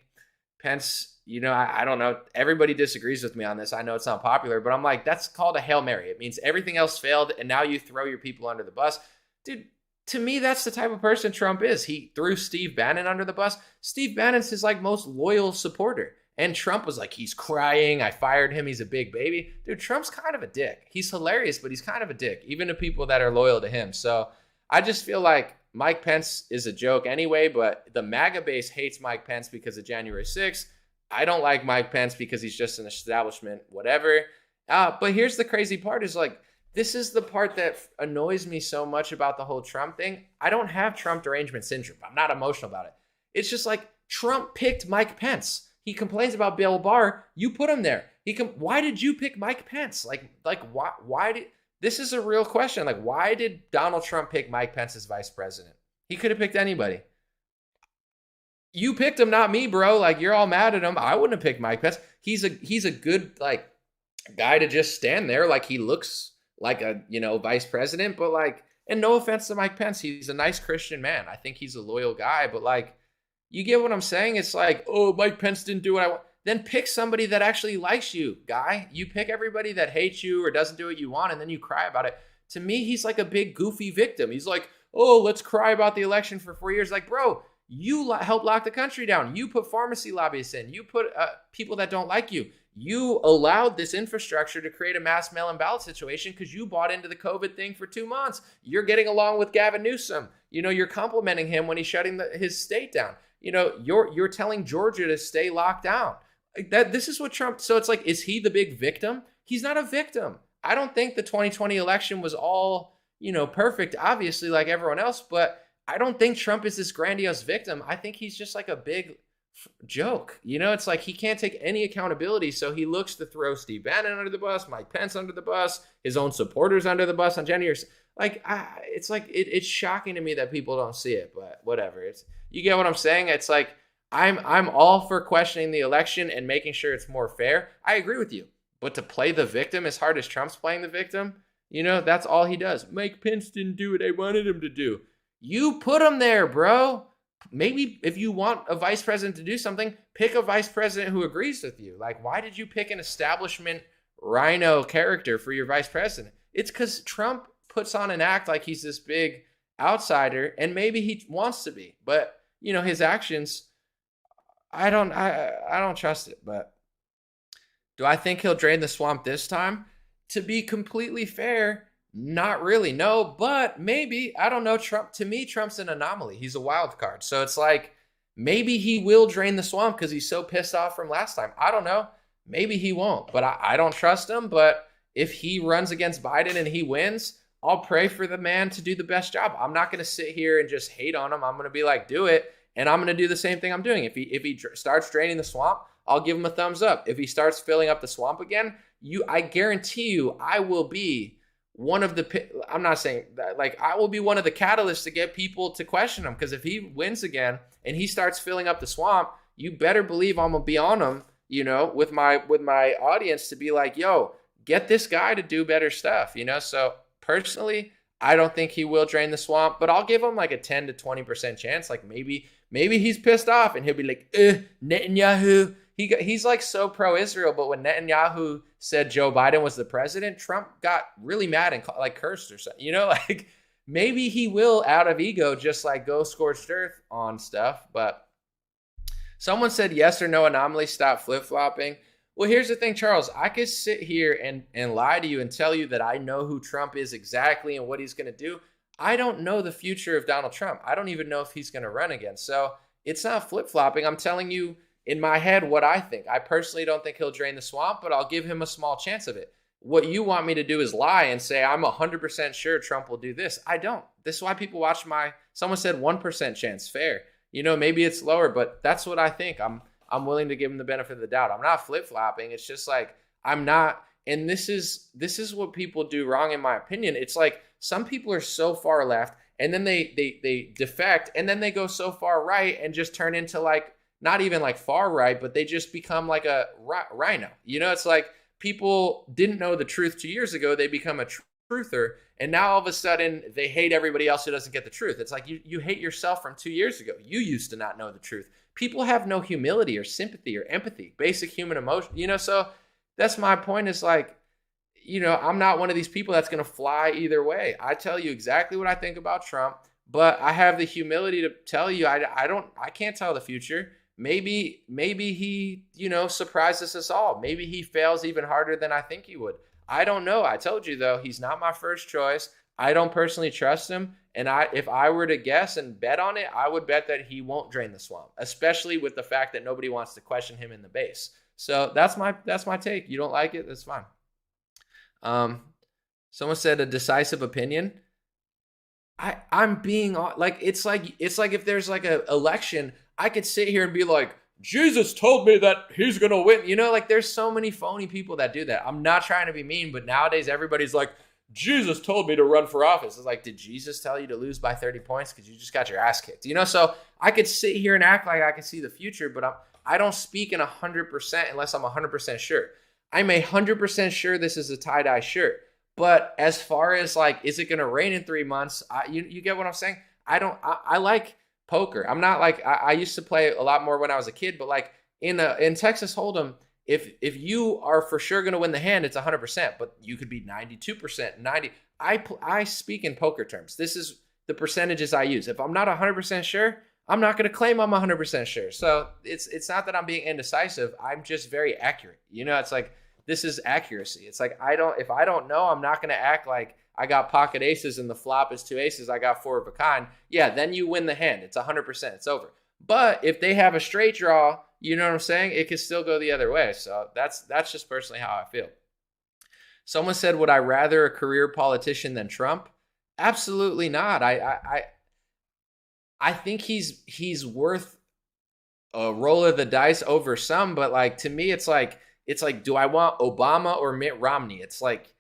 Pence, I don't know. Everybody disagrees with me on this. I know it's not popular, but I'm like, that's called a Hail Mary. It means everything else failed, and now you throw your people under the bus. Dude, to me, that's the type of person Trump is. He threw Steve Bannon under the bus. Steve Bannon's his, like, most loyal supporter. And Trump was like, he's crying. I fired him. He's a big baby. Dude, Trump's kind of a dick. He's hilarious, but he's kind of a dick, even to people that are loyal to him. So I just feel like Mike Pence is a joke anyway, but the MAGA base hates Mike Pence because of January 6th. I don't like Mike Pence because he's just an establishment, whatever. But here's the crazy part is, like, this is the part that annoys me so much about the whole Trump thing. I don't have Trump derangement syndrome. I'm not emotional about it. It's just like Trump picked Mike Pence. He complains about Bill Barr. You put him there. Why did you pick Mike Pence? Like why did, this is a real question. Like, why did Donald Trump pick Mike Pence as vice president? He could have picked anybody. You picked him, not me, bro. Like, you're all mad at him. I wouldn't have picked Mike Pence. He's a good, like, guy to just stand there. Like, he looks like a, vice president, but, like, and no offense to Mike Pence, he's a nice Christian man. I think he's a loyal guy, but, like, you get what I'm saying? It's like, oh, Mike Pence didn't do what I want. Then pick somebody that actually likes you, guy. You pick everybody that hates you or doesn't do what you want, and then you cry about it. To me, he's like a big goofy victim. He's like, oh, let's cry about the election for 4 years. Like, bro, you helped lock the country down. You put pharmacy lobbyists in. You put people that don't like you. You allowed this infrastructure to create a mass mail-in ballot situation because you bought into the COVID thing for 2 months. You're getting along with Gavin Newsom. You're complimenting him when he's shutting his state down. You're telling Georgia to stay locked down. Like that. This is what Trump. So it's like, is he the big victim? He's not a victim. I don't think the 2020 election was all perfect, obviously, like everyone else. But I don't think Trump is this grandiose victim. I think he's just like a big joke. It's like he can't take any accountability, so he looks to throw Steve Bannon under the bus, Mike Pence under the bus, his own supporters under the bus on January. Like, it's like it's shocking to me that people don't see it, but whatever. You get what I'm saying? It's like I'm all for questioning the election and making sure it's more fair. I agree with you, but to play the victim as hard as Trump's playing the victim, that's all he does. Mike Pence didn't do what I wanted him to do. You put him there, bro. Maybe if you want a vice president to do something, pick a vice president who agrees with you. Like, why did you pick an establishment rhino character for your vice president? It's because Trump puts on an act like he's this big outsider, and maybe he wants to be, but his actions, I don't trust it. But do I think he'll drain the swamp this time? To be completely fair, not really. No, but maybe. I don't know. To me, Trump's an anomaly. He's a wild card. So it's like, maybe he will drain the swamp because he's so pissed off from last time. I don't know. Maybe he won't, but I don't trust him. But if he runs against Biden and he wins, I'll pray for the man to do the best job. I'm not going to sit here and just hate on him. I'm going to be like, do it. And I'm going to do the same thing I'm doing. If he starts draining the swamp, I'll give him a thumbs up. If he starts filling up the swamp again, I guarantee you I will be I'm not saying that, like, I will be one of the catalysts to get people to question him, because if he wins again and he starts filling up the swamp, you better believe I'm gonna be on him, with my audience, to be like, yo, get this guy to do better stuff, So personally, I don't think he will drain the swamp, but I'll give him like a 10 to 20% chance. Like maybe he's pissed off and he'll be like, Netanyahu. He's like so pro-Israel, but when Netanyahu said Joe Biden was the president, Trump got really mad and like cursed or something. Like maybe he will, out of ego, just like go scorched earth on stuff. But someone said yes or no anomaly, stop flip-flopping. Well, here's the thing, Charles. I could sit here and lie to you and tell you that I know who Trump is exactly and what he's going to do. I don't know the future of Donald Trump. I don't even know if he's going to run again. So it's not flip-flopping. I'm telling you in my head what I think. I personally don't think he'll drain the swamp, but I'll give him a small chance of it. What you want me to do is lie and say I'm 100% sure Trump will do this. I don't. This is why people watch someone said 1% chance. Fair. Maybe it's lower, but that's what I think. I'm willing to give him the benefit of the doubt. I'm not flip-flopping. It's just like I'm not. And this is what people do wrong, in my opinion. It's like some people are so far left and then they defect and then they go so far right and just turn into like, not even like far right, but they just become like a rhino. It's like people didn't know the truth 2 years ago. They become a truther. And now all of a sudden they hate everybody else who doesn't get the truth. It's like you hate yourself from 2 years ago. You used to not know the truth. People have no humility or sympathy or empathy, basic human emotion, so that's my point, is like, I'm not one of these people that's going to fly either way. I tell you exactly what I think about Trump, but I have the humility to tell you, I can't tell the future. Maybe he, surprises us all. Maybe he fails even harder than I think he would. I don't know. I told you though, he's not my first choice. I don't personally trust him. And if I were to guess and bet on it, I would bet that he won't drain the swamp, especially with the fact that nobody wants to question him in the base. So that's my take. You don't like it? That's fine. Someone said a decisive opinion. I'm being like, it's like if there's like a election, I could sit here and be like, Jesus told me that he's going to win. Like there's so many phony people that do that. I'm not trying to be mean, but nowadays everybody's like, Jesus told me to run for office. It's like, did Jesus tell you to lose by 30 points? Because you just got your ass kicked. So I could sit here and act like I can see the future, but I don't speak in 100% unless I'm 100% sure. I'm 100% sure this is a tie-dye shirt. But as far as like, is it going to rain in 3 months? You get what I'm saying? I like poker. I'm not like, I used to play a lot more when I was a kid, but like in Texas Hold'em, if you are for sure going to win the hand, it's 100%, but you could be 92%, 90. I speak in poker terms. This is the percentages I use. If I'm not 100% sure, I'm not going to claim I'm 100% sure. So it's not that I'm being indecisive. I'm just very accurate. It's like, this is accuracy. It's like, if I don't know, I'm not going to act like I got pocket aces and the flop is 2 aces. I got 4 of a kind. Yeah. Then you win the hand. It's 100%. It's over. But if they have a straight draw, you know what I'm saying? It could still go the other way. So that's just personally how I feel. Someone said, would I rather a career politician than Trump? Absolutely not. I think he's worth a roll of the dice over some, but like to me, it's like, do I want Obama or Mitt Romney? It's like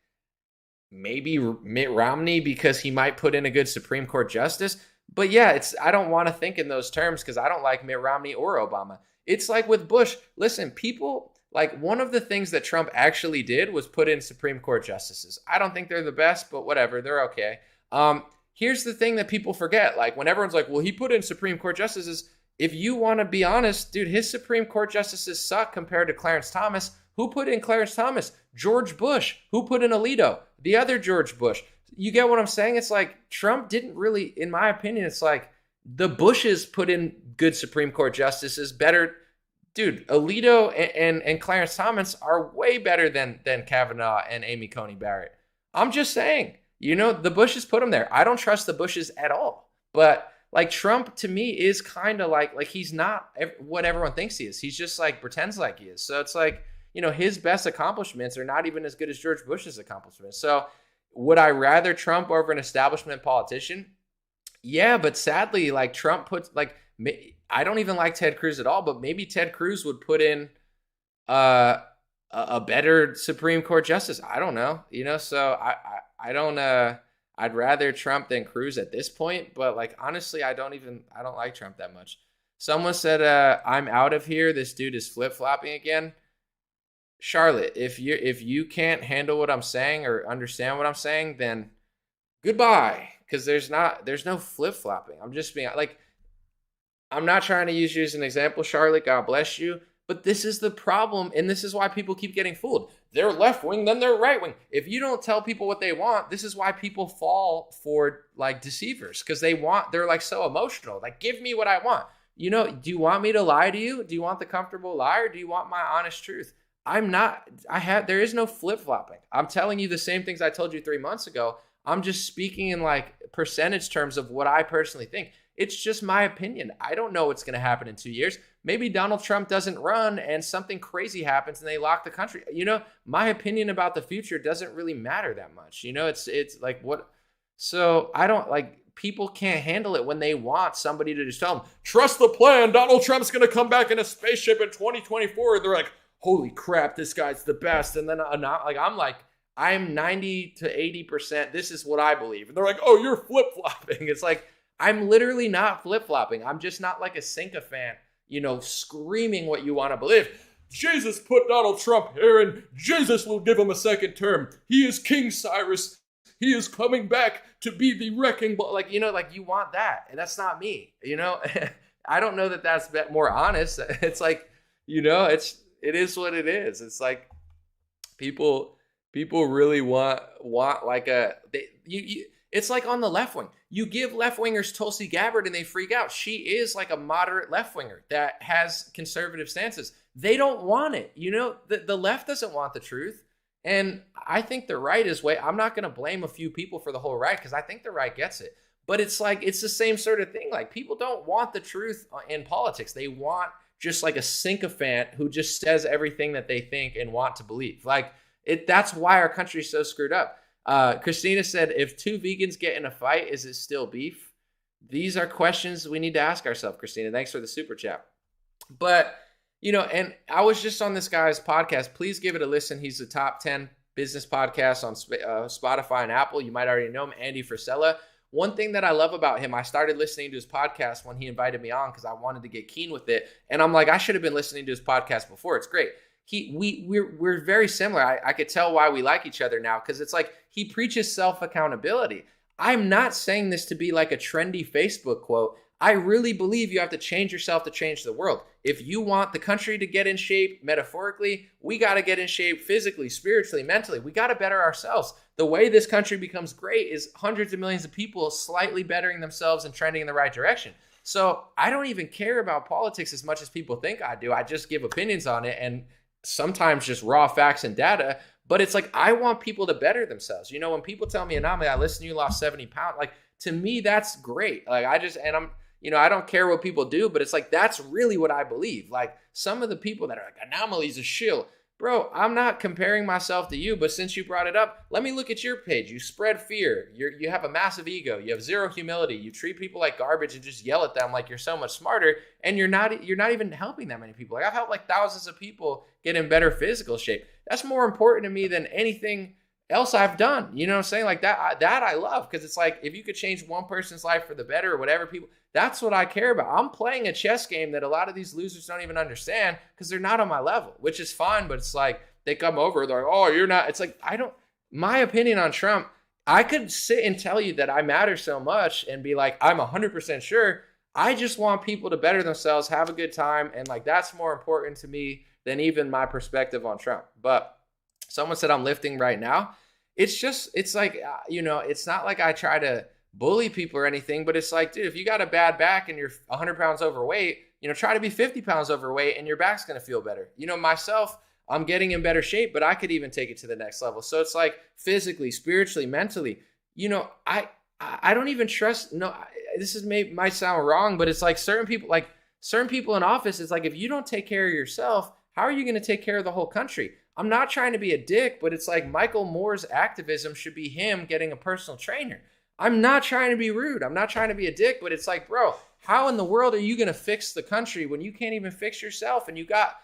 maybe Mitt Romney because he might put in a good Supreme Court justice. But yeah, I don't want to think in those terms because I don't like Mitt Romney or Obama. It's like with Bush. Listen, people, like one of the things that Trump actually did was put in Supreme Court justices. I don't think they're the best, but whatever, they're okay. Here's the thing that people forget. Like when everyone's like, well, he put in Supreme Court justices. If you want to be honest, dude, his Supreme Court justices suck compared to Clarence Thomas. Who put in Clarence Thomas? George Bush. Who put in Alito? The other George Bush. You get what I'm saying? It's like Trump didn't really, in my opinion, it's like the Bushes put in good Supreme Court justices better. Dude, Alito and Clarence Thomas are way better than Kavanaugh and Amy Coney Barrett. I'm just saying, the Bushes put them there. I don't trust the Bushes at all. But like Trump to me is kind of like he's not what everyone thinks he is. He's just like pretends like he is. So it's like, his best accomplishments are not even as good as George Bush's accomplishments. So would I rather Trump over an establishment politician? Yeah, but sadly, like Trump puts like, I don't even like Ted Cruz at all, but maybe Ted Cruz would put in a better Supreme Court justice. I don't know, so I don't, I'd rather Trump than Cruz at this point. But like, honestly, I don't like Trump that much. Someone said, I'm out of here. This dude is flip-flopping again. Charlotte, if you can't handle what I'm saying or understand what I'm saying, then goodbye. Because there's no flip-flopping. I'm just being like, I'm not trying to use you as an example, Charlotte. God bless you. But this is the problem, and this is why people keep getting fooled. They're left-wing, then they're right-wing. If you don't tell people what they want, this is why people fall for like deceivers, because they're like so emotional. Like, give me what I want. You know, do you want me to lie to you? Do you want the comfortable lie, or do you want my honest truth? There is no flip-flopping. I'm telling you the same things I told you 3 months ago. I'm just speaking in like percentage terms of what I personally think. It's just my opinion. I don't know what's going to happen in 2 years. Maybe Donald Trump doesn't run and something crazy happens and they lock the country. You know, my opinion about the future doesn't really matter that much. You know, it's like what? So I don't like, people can't handle it when they want somebody to just tell them, trust the plan. Donald Trump's going to come back in a spaceship in 2024. They're like, holy crap, this guy's the best. And then I'm 90 to 80%. This is what I believe. And they're like, oh, you're flip-flopping. It's like, I'm literally not flip-flopping. I'm just not like a sycophant, you know, screaming what you want to believe. Jesus put Donald Trump here and Jesus will give him a second term. He is King Cyrus. He is coming back to be the wrecking ball. Like, you know, like you want that. And that's not me, you know. I don't know that that's more honest. It's like, you know, it is what it is. It's like people really want like it's like on the left wing. You give left-wingers Tulsi Gabbard and they freak out. She is like a moderate left-winger that has conservative stances. They don't want it. You know, the left doesn't want the truth. And I think the right is I'm not going to blame a few people for the whole right, because I think the right gets it. But it's like, it's the same sort of thing. Like, people don't want the truth in politics. They want just like a sycophant who just says everything that they think and want to believe. Like, that's why our country's so screwed up. Christina said, if two vegans get in a fight, is it still beef? These are questions we need to ask ourselves, Christina. Thanks for the super chat. But, you know, and I was just on this guy's podcast. Please give it a listen. He's the top 10 business podcast on Spotify and Apple. You might already know him, Andy Frisella. One thing that I love about him, I started listening to his podcast when he invited me on because I wanted to get keen with it. And I'm like, I should have been listening to his podcast before. It's great. We're very similar. I could tell why we like each other now, because it's like he preaches self-accountability. I'm not saying this to be like a trendy Facebook quote. I really believe you have to change yourself to change the world. If you want the country to get in shape, metaphorically, we got to get in shape physically, spiritually, mentally. We got to better ourselves. The way this country becomes great is hundreds of millions of people slightly bettering themselves and trending in the right direction. So I don't even care about politics as much as people think I do. I just give opinions on it and sometimes just raw facts and data. But it's like, I want people to better themselves. You know, when people tell me, Anomaly, I listen to you, lost 70 pounds. Like, to me, that's great. Like, I don't care what people do, but it's like, that's really what I believe. Like, some of the people that are like, Anomaly's a shill. Bro, I'm not comparing myself to you, but since you brought it up, let me look at your page. You spread fear. You have a massive ego. You have zero humility. You treat people like garbage and just yell at them like you're so much smarter, and you're not even helping that many people. Like, I've helped like thousands of people get in better physical shape. That's more important to me than anything else I've done. You know what I'm saying? Like, that I love, because it's like, if you could change one person's life for the better or whatever, people, that's what I care about. I'm playing a chess game that a lot of these losers don't even understand because they're not on my level, which is fine. But it's like, they come over, they're like, oh, you're not. It's like, my opinion on Trump, I could sit and tell you that I matter so much and be like, I'm 100% sure. I just want people to better themselves, have a good time. And like, that's more important to me than even my perspective on Trump. But someone said I'm lifting right now. It's like, you know, it's not like I try to bully people or anything, but it's like, dude, if you got a bad back and you're 100 pounds overweight, you know, try to be 50 pounds overweight and your back's going to feel better. You know, myself, I'm getting in better shape, but I could even take it to the next level. So it's like physically, spiritually, mentally, you know, I don't even trust. No, this might sound wrong, but it's like certain people in office, it's like, if you don't take care of yourself, how are you going to take care of the whole country? I'm not trying to be a dick, but it's like Michael Moore's activism should be him getting a personal trainer. I'm not trying to be rude. I'm not trying to be a dick, but it's like, bro, how in the world are you going to fix the country when you can't even fix yourself? And you got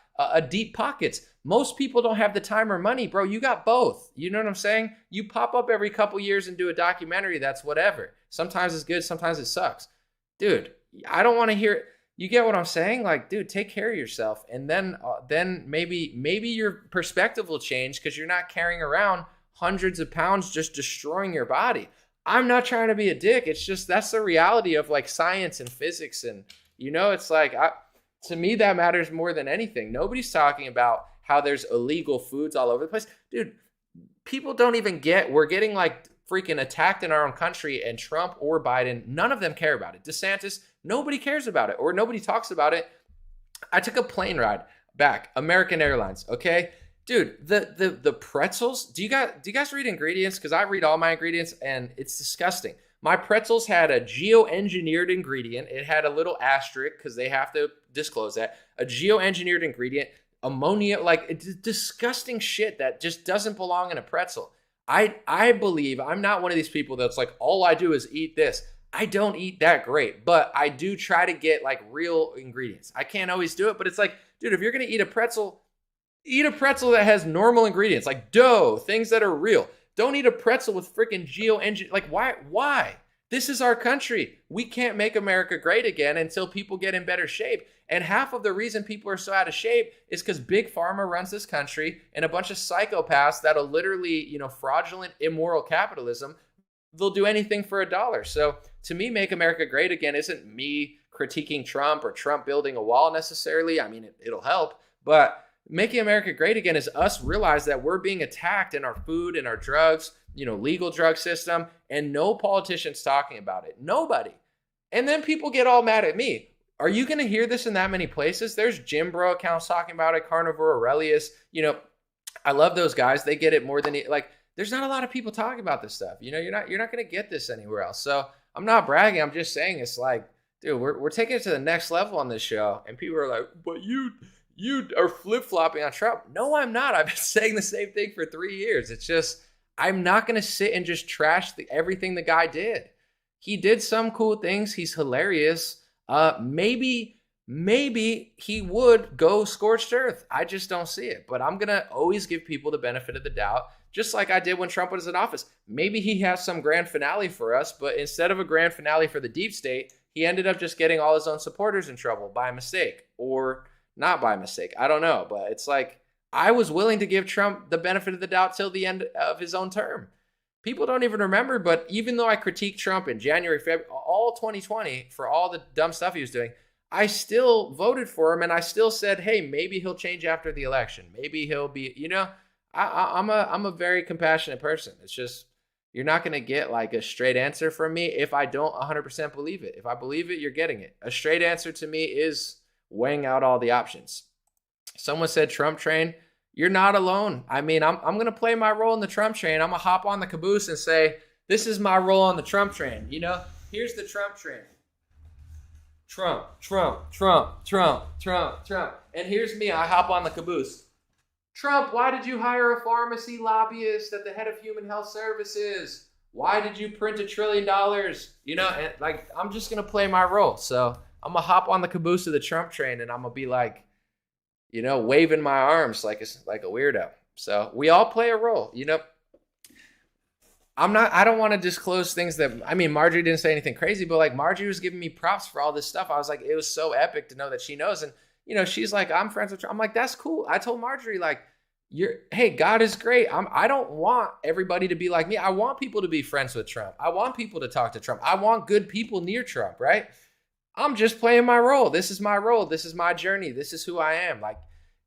deep pockets. Most people don't have the time or money, bro. You got both. You know what I'm saying? You pop up every couple years and do a documentary. That's whatever. Sometimes it's good. Sometimes it sucks. Dude, I don't want to hear it. You get what I'm saying? Like, dude, take care of yourself. And then maybe your perspective will change because you're not carrying around hundreds of pounds just destroying your body. I'm not trying to be a dick. It's just that's the reality of like science and physics. And, it's like, to me, that matters more than anything. Nobody's talking about how there's illegal foods all over the place. Dude, people don't even we're getting like freaking attacked in our own country, and Trump or Biden, none of them care about it. DeSantis, nobody cares about it or nobody talks about it. I took a plane ride back, American Airlines, okay? Dude, the pretzels, do you guys read ingredients? Because I read all my ingredients and it's disgusting. My pretzels had a geoengineered ingredient. It had a little asterisk because they have to disclose that. A geoengineered ingredient, ammonia, like it's disgusting shit that just doesn't belong in a pretzel. I believe I'm not one of these people that's like, all I do is eat this. I don't eat that great, but I do try to get like real ingredients. I can't always do it, but it's like, dude, if you're going to eat a pretzel that has normal ingredients, like dough, things that are real. Don't eat a pretzel with freaking geoengineered. Like, why? This is our country. We can't make America great again until people get in better shape. And half of the reason people are so out of shape is because Big Pharma runs this country and a bunch of psychopaths that'll literally, fraudulent, immoral capitalism, they'll do anything for $1. So to me, make America great again isn't me critiquing Trump or Trump building a wall necessarily. I mean, it'll help, but making America great again is us realize that we're being attacked in our food and our drugs, legal drug system, and no politician's talking about it. Nobody. And then people get all mad at me. Are you going to hear this in that many places? There's Jim Bro accounts talking about it, Carnivore Aurelius. I love those guys. They get it more than there's not a lot of people talking about this stuff. You're not going to get this anywhere else. So I'm not bragging. I'm just saying it's like, dude, we're taking it to the next level on this show. And people are like, but you are flip-flopping on Trump. No, I'm not. I've been saying the same thing for 3 years. It's just, I'm not going to sit and just trash everything the guy did. He did some cool things. He's hilarious. Maybe he would go scorched earth. I just don't see it. But I'm going to always give people the benefit of the doubt, just like I did when Trump was in office. Maybe he has some grand finale for us, but instead of a grand finale for the deep state, he ended up just getting all his own supporters in trouble by mistake or not by mistake. I don't know. But it's like, I was willing to give Trump the benefit of the doubt till the end of his own term. People don't even remember, but even though I critiqued Trump in January, February, all 2020 for all the dumb stuff he was doing, I still voted for him, and I still said, hey, maybe he'll change after the election. Maybe he'll be, I'm a very compassionate person. It's just, you're not going to get like a straight answer from me if I don't 100% believe it. If I believe it, you're getting it. A straight answer to me is weighing out all the options. Someone said Trump train. You're not alone. I mean, I'm going to play my role in the Trump train. I'm going to hop on the caboose and say, this is my role on the Trump train. Here's the Trump train. Trump, Trump, Trump, Trump, Trump, Trump. And here's me. I hop on the caboose. Trump, why did you hire a pharmacy lobbyist at the head of Human Health Services? Why did you print $1 trillion? And like, I'm just going to play my role. So I'm going to hop on the caboose of the Trump train and I'm going to be like, waving my arms like a weirdo. So we all play a role, I don't want to disclose things Marjorie didn't say anything crazy, but like Marjorie was giving me props for all this stuff. I was like, it was so epic to know that she knows. And, she's like, I'm friends with Trump. I'm like, that's cool. I told Marjorie, like, hey, God is great. I don't want everybody to be like me. I want people to be friends with Trump. I want people to talk to Trump. I want good people near Trump, right? I'm just playing my role. This is my role. This is my journey. This is who I am. Like,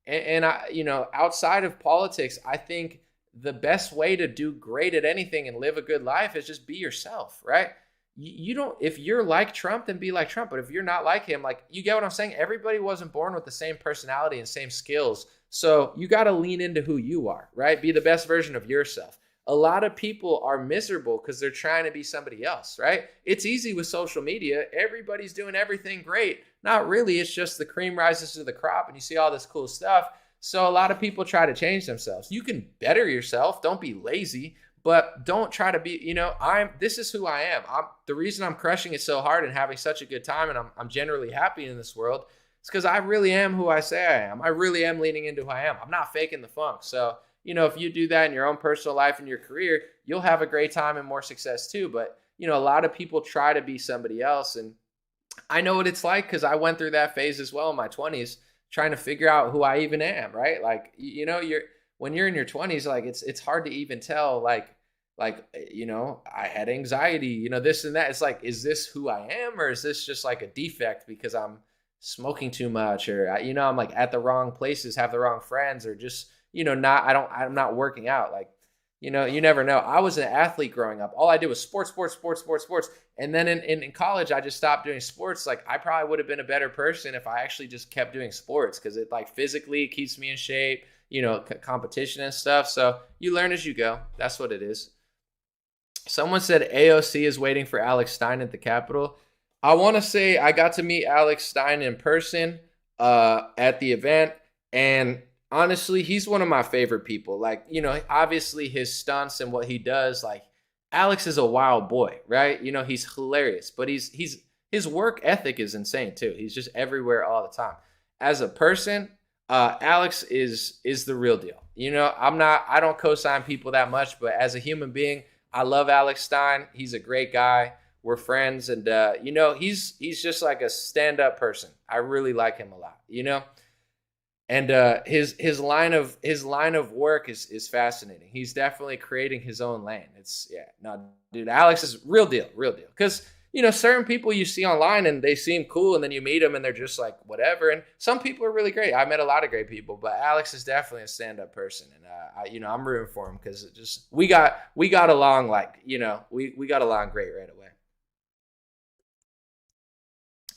and I, outside of politics, I think the best way to do great at anything and live a good life is just be yourself, right? You don't, if you're like Trump, then be like Trump. But if you're not like him, like, you get what I'm saying? Everybody wasn't born with the same personality and same skills. So you got to lean into who you are, right? Be the best version of yourself. A lot of people are miserable because they're trying to be somebody else, right? It's easy with social media. Everybody's doing everything great. Not really. It's just the cream rises to the crop and you see all this cool stuff. So a lot of people try to change themselves. You can better yourself. Don't be lazy, but don't try to be, this is who I am. The reason I'm crushing it so hard and having such a good time and I'm generally happy in this world, It's because I really am who I say I am. I really am leaning into who I am. I'm not faking the funk. So, if you do that in your own personal life and your career, you'll have a great time and more success too. But, a lot of people try to be somebody else. And I know what it's like because I went through that phase as well in my 20s, trying to figure out who I even am, right? Like, when you're in your 20s, like it's hard to even tell, like, I had anxiety, this and that. It's like, is this who I am, or is this just like a defect because I'm smoking too much, or, I'm like at the wrong places, have the wrong friends, or just, I'm not working out. Like, you never know. I was an athlete growing up. All I did was sports. And then in college, I just stopped doing sports. Like, I probably would have been a better person if I actually just kept doing sports, because it like physically keeps me in shape, competition and stuff. So you learn as you go. That's what it is. Someone said AOC is waiting for Alex Stein at the Capitol. I want to say I got to meet Alex Stein in person at the event. And honestly, he's one of my favorite people. Like, obviously his stunts and what he does, like, Alex is a wild boy, right? He's hilarious, but his work ethic is insane too. He's just everywhere all the time. As a person, Alex is the real deal. I don't co-sign people that much, but as a human being, I love Alex Stein. He's a great guy. We're friends, and he's just like a stand-up person. I really like him a lot, And his line of work is fascinating. He's definitely creating his own lane. Dude, Alex is real deal. Because certain people you see online and they seem cool, and then you meet them and they're just like whatever. And some people are really great. I met a lot of great people, but Alex is definitely a stand-up person, and I'm rooting for him because it just we got along we got along great right away.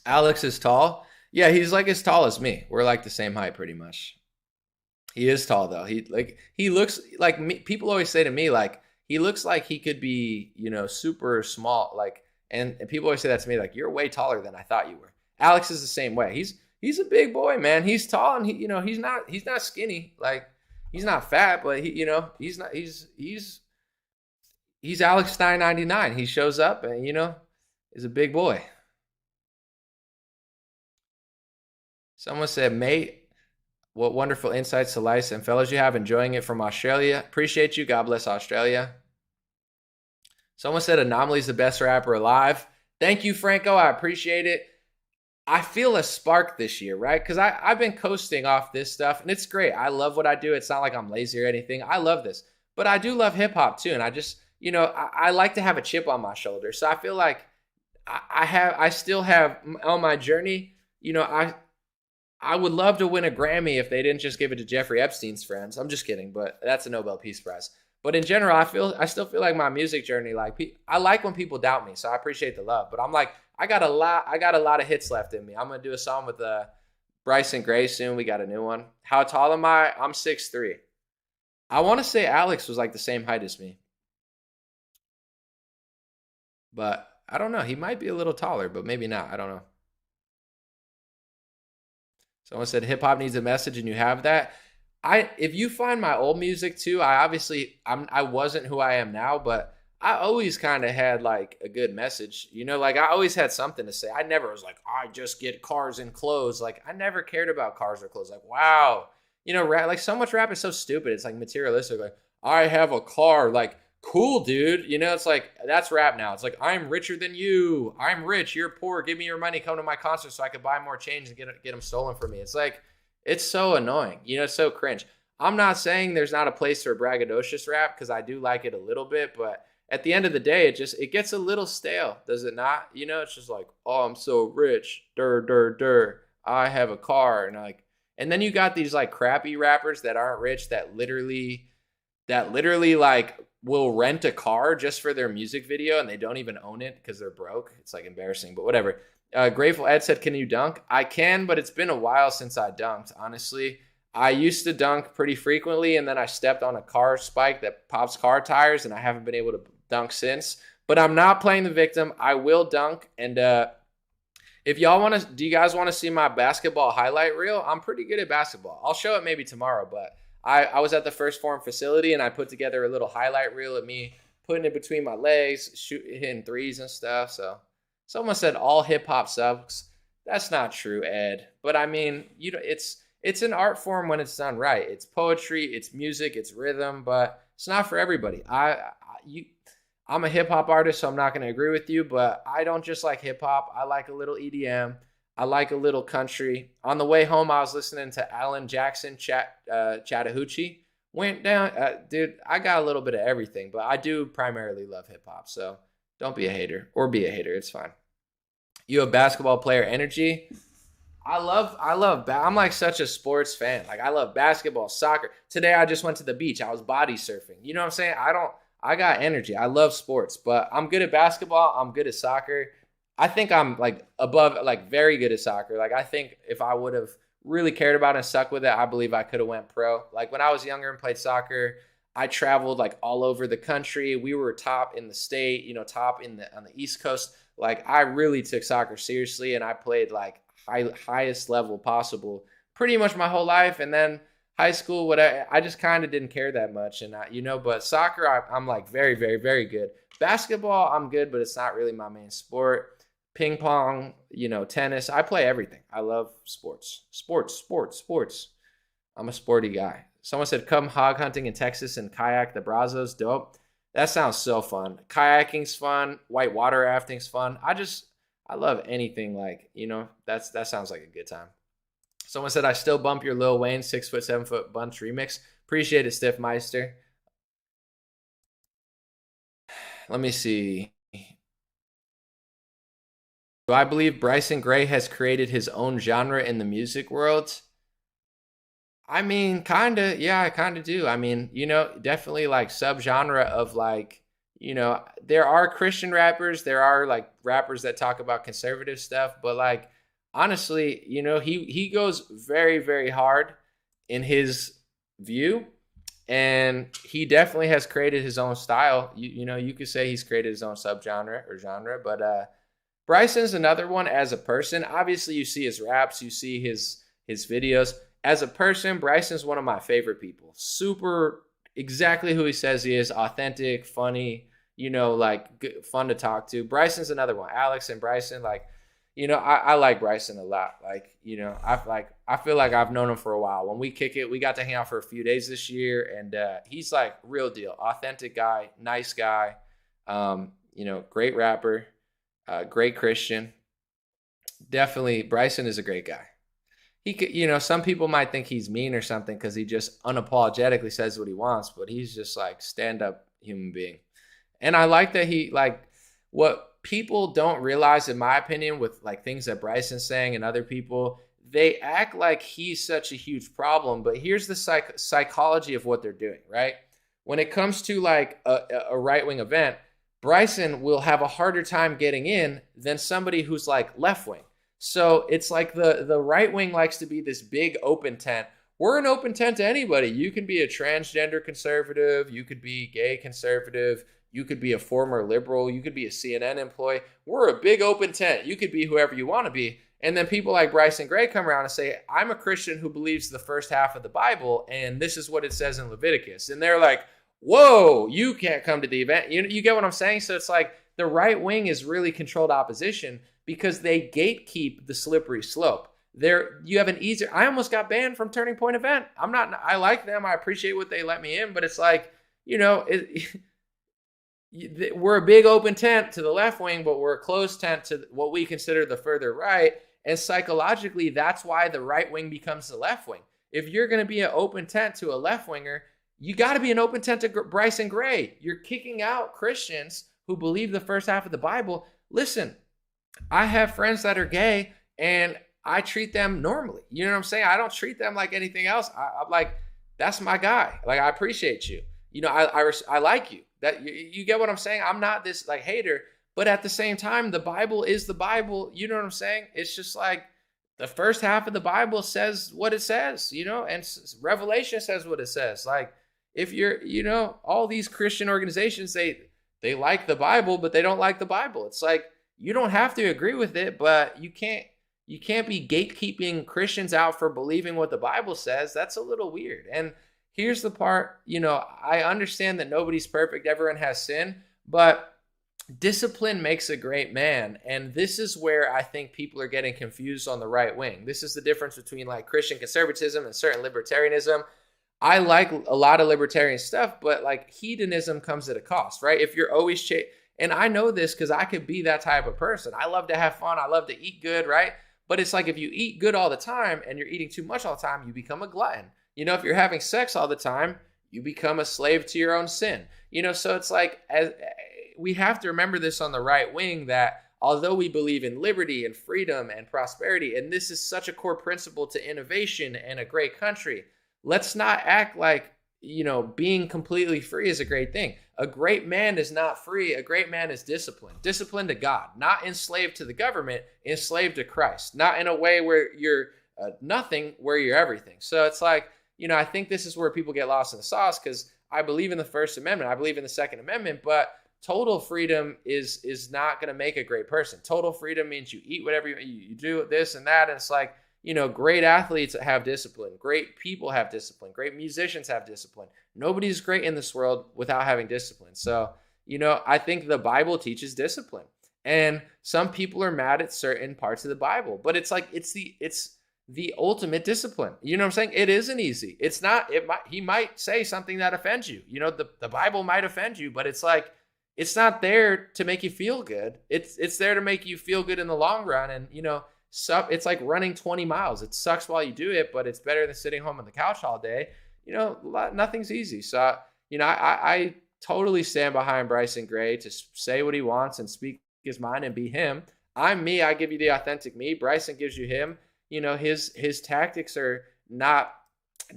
Alex is tall. Yeah, he's like as tall as me. We're like the same height pretty much. He is tall though. He looks like me. People always say to me, like, he looks like he could be, super small. Like, and people always say that to me, like, you're way taller than I thought you were. Alex is the same way. He's a big boy, man. He's tall, and he's not skinny. Like, he's not fat, but he's Alex Stein 99. He shows up and is a big boy. Someone said, mate, what wonderful insights to life and fellows you have, enjoying it from Australia. Appreciate you. God bless Australia. Someone said Anomaly's the best rapper alive. Thank you, Franco. I appreciate it. I feel a spark this year, right? Because I've been coasting off this stuff, and it's great. I love what I do. It's not like I'm lazy or anything. I love this. But I do love hip-hop, too, and I just, I like to have a chip on my shoulder. So I feel like I still have, on my journey, I would love to win a Grammy if they didn't just give it to Jeffrey Epstein's friends. I'm just kidding, but that's a Nobel Peace Prize. But in general, I still feel like my music journey, like, I like when people doubt me, so I appreciate the love. But I'm like, I got a lot of hits left in me. I'm gonna do a song with Bryson Gray soon. We got a new one. How tall am I? I'm 6'3". I want to say Alex was like the same height as me, but I don't know. He might be a little taller, but maybe not. I don't know. Someone said hip hop needs a message, and you have that. If you find my old music too, I wasn't who I am now, but I always kind of had like a good message, like I always had something to say. I never was like, I just get cars and clothes. Like, I never cared about cars or clothes. Like, wow, rap, like, so much rap is so stupid. It's like materialistic. Like, I have a car. Like, cool, dude. It's like, that's rap now. It's like, I'm richer than you. I'm rich. You're poor. Give me your money. Come to my concert so I could buy more chains and get them stolen from me. It's like, it's so annoying. It's so cringe. I'm not saying there's not a place for braggadocious rap, because I do like it a little bit, but at the end of the day, it gets a little stale, does it not? It's just like, oh, I'm so rich. I have a car. And then you got these like crappy rappers that aren't rich that literally like will rent a car just for their music video, and they don't even own it because they're broke. It's like embarrassing, but whatever. Grateful Ed said, can you dunk? I can, but it's been a while since I dunked, honestly. I used to dunk pretty frequently, and then I stepped on a car spike that pops car tires, and I haven't been able to dunk since. But I'm not playing the victim. I will dunk, and if y'all want to, do you guys want to see my basketball highlight reel? I'm pretty good at basketball. I'll show it maybe tomorrow, but I was at the First Form facility, and I put together a little highlight reel of me putting it between my legs, hitting threes and stuff. So someone said all hip hop sucks. That's not true, Ed. But I mean, it's an art form when it's done right. It's poetry, it's music, it's rhythm, but it's not for everybody. I'm a hip hop artist, so I'm not going to agree with you, but I don't just like hip hop. I like a little EDM. I like a little country. On the way home, I was listening to Alan Jackson, Chattahoochee. Went down, dude, I got a little bit of everything, but I do primarily love hip hop. So don't be a hater, or be a hater. It's fine. You have basketball player energy. I'm like such a sports fan. Like I love basketball, soccer. Today I just went to the beach. I was body surfing. You know what I'm saying? I got energy. I love sports, but I'm good at basketball. I'm good at soccer. I think I'm like above, like very good at soccer. Like I think if I would have really cared about it and stuck with it, I believe I could have went pro. Like when I was younger and played soccer, I traveled like all over the country. We were top in the state, top on the East Coast. Like I really took soccer seriously, and I played like highest level possible pretty much my whole life. And then high school, whatever, I just kind of didn't care that much. And but soccer, I'm like very, very, very good. Basketball, I'm good, but it's not really my main sport. Ping pong, tennis. I play everything. I love sports. Sports. I'm a sporty guy. Someone said, come hog hunting in Texas and kayak the Brazos. Dope. That sounds so fun. Kayaking's fun. White water rafting's fun. I love anything like, that sounds like a good time. Someone said, I still bump your Lil Wayne 6 foot, 7 foot bunch remix. Appreciate it, Stiff Meister. Let me see. Do I believe Bryson Gray has created his own genre in the music world? I mean, kind of. Yeah, I kind of do. I mean, definitely like subgenre of like, there are Christian rappers. There are like rappers that talk about conservative stuff. But like, honestly, he goes very, very hard in his view. And he definitely has created his own style. You could say he's created his own subgenre or genre. But Bryson's another one as a person. Obviously, you see his raps, you see his videos. As a person, Bryson's one of my favorite people. Super, exactly who he says he is. Authentic, funny, like good, fun to talk to. Bryson's another one. Alex and Bryson, like, I like Bryson a lot. Like, I feel like I've known him for a while. When we kick it, we got to hang out for a few days this year, and he's like real deal, authentic guy, nice guy, great rapper. Great Christian. Definitely, Bryson is a great guy. He could, some people might think he's mean or something because he just unapologetically says what he wants, but he's just like stand-up human being. And I like that what people don't realize, in my opinion, with like things that Bryson's saying and other people, they act like he's such a huge problem, but here's the psychology of what they're doing, right? When it comes to like a right-wing event, Bryson will have a harder time getting in than somebody who's like left wing. So it's like the right wing likes to be this big open tent. We're an open tent to anybody. You can be a transgender conservative. You could be gay conservative. You could be a former liberal. You could be a CNN employee. We're a big open tent. You could be whoever you want to be. And then people like Bryson Gray come around and say, I'm a Christian who believes the first half of the Bible, and this is what it says in Leviticus. And they're like, whoa, you can't come to the event. You get what I'm saying? So it's like the right wing is really controlled opposition because they gatekeep the slippery slope. You have an easier. I almost got banned from Turning Point event. I like them. I appreciate what they let me in, but it's like, we're a big open tent to the left wing, but we're a closed tent to what we consider the further right. And psychologically, that's why the right wing becomes the left wing. If you're going to be an open tent to a left winger, you got to be an open tent to Bryson Gray. You're kicking out Christians who believe the first half of the Bible. Listen, I have friends that are gay, and I treat them normally. You know what I'm saying? I don't treat them like anything else. I'm like, that's my guy. Like, I appreciate you. I like you. That you get what I'm saying? I'm not this like hater, but at the same time, the Bible is the Bible. You know what I'm saying? It's just like the first half of the Bible says what it says, and Revelation says what it says. Like, if you're, all these Christian organizations, they like the Bible, but they don't like the Bible. It's like, you don't have to agree with it, but you can't be gatekeeping Christians out for believing what the Bible says. That's a little weird. And here's the part, I understand that nobody's perfect. Everyone has sin, but discipline makes a great man. And this is where I think people are getting confused on the right wing. This is the difference between like Christian conservatism and certain libertarianism. I like a lot of libertarian stuff, but like hedonism comes at a cost, right? If you're always and I know this because I could be that type of person. I love to have fun. I love to eat good, right? But it's like if you eat good all the time and you're eating too much all the time, you become a glutton. You know, if you're having sex all the time, you become a slave to your own sin. You know, so it's like we have to remember this on the right wing, that although we believe in liberty and freedom and prosperity, and this is such a core principle to innovation and a great country, let's not act like, you know, being completely free is a great thing. A great man is not free. A great man is disciplined. Disciplined to God, not enslaved to the government, enslaved to Christ, not in a way where you're nothing, where you're everything. So it's like, you know, I think this is where people get lost in the sauce, because I believe in the First Amendment. I believe in the Second Amendment, but total freedom is not going to make a great person. Total freedom means you eat whatever you do this and that. And it's like, you know, great athletes have discipline. Great people have discipline. Great musicians have discipline. Nobody's great in this world without having discipline. So, you know, I think the Bible teaches discipline. And some people are mad at certain parts of the Bible, but it's like, it's the ultimate discipline. You know what I'm saying? It isn't easy. It's not, he might say something that offends you. You know, the Bible might offend you, but it's like, it's not there to make you feel good. It's there to make you feel good in the long run. And, you know, it's like running 20 miles. It sucks while you do it, but it's better than sitting home on the couch all day. You know, nothing's easy. So, you know, I totally stand behind Bryson Gray to say what he wants and speak his mind and be him. I'm me. I give you the authentic me. Bryson gives you him. You know, his tactics are not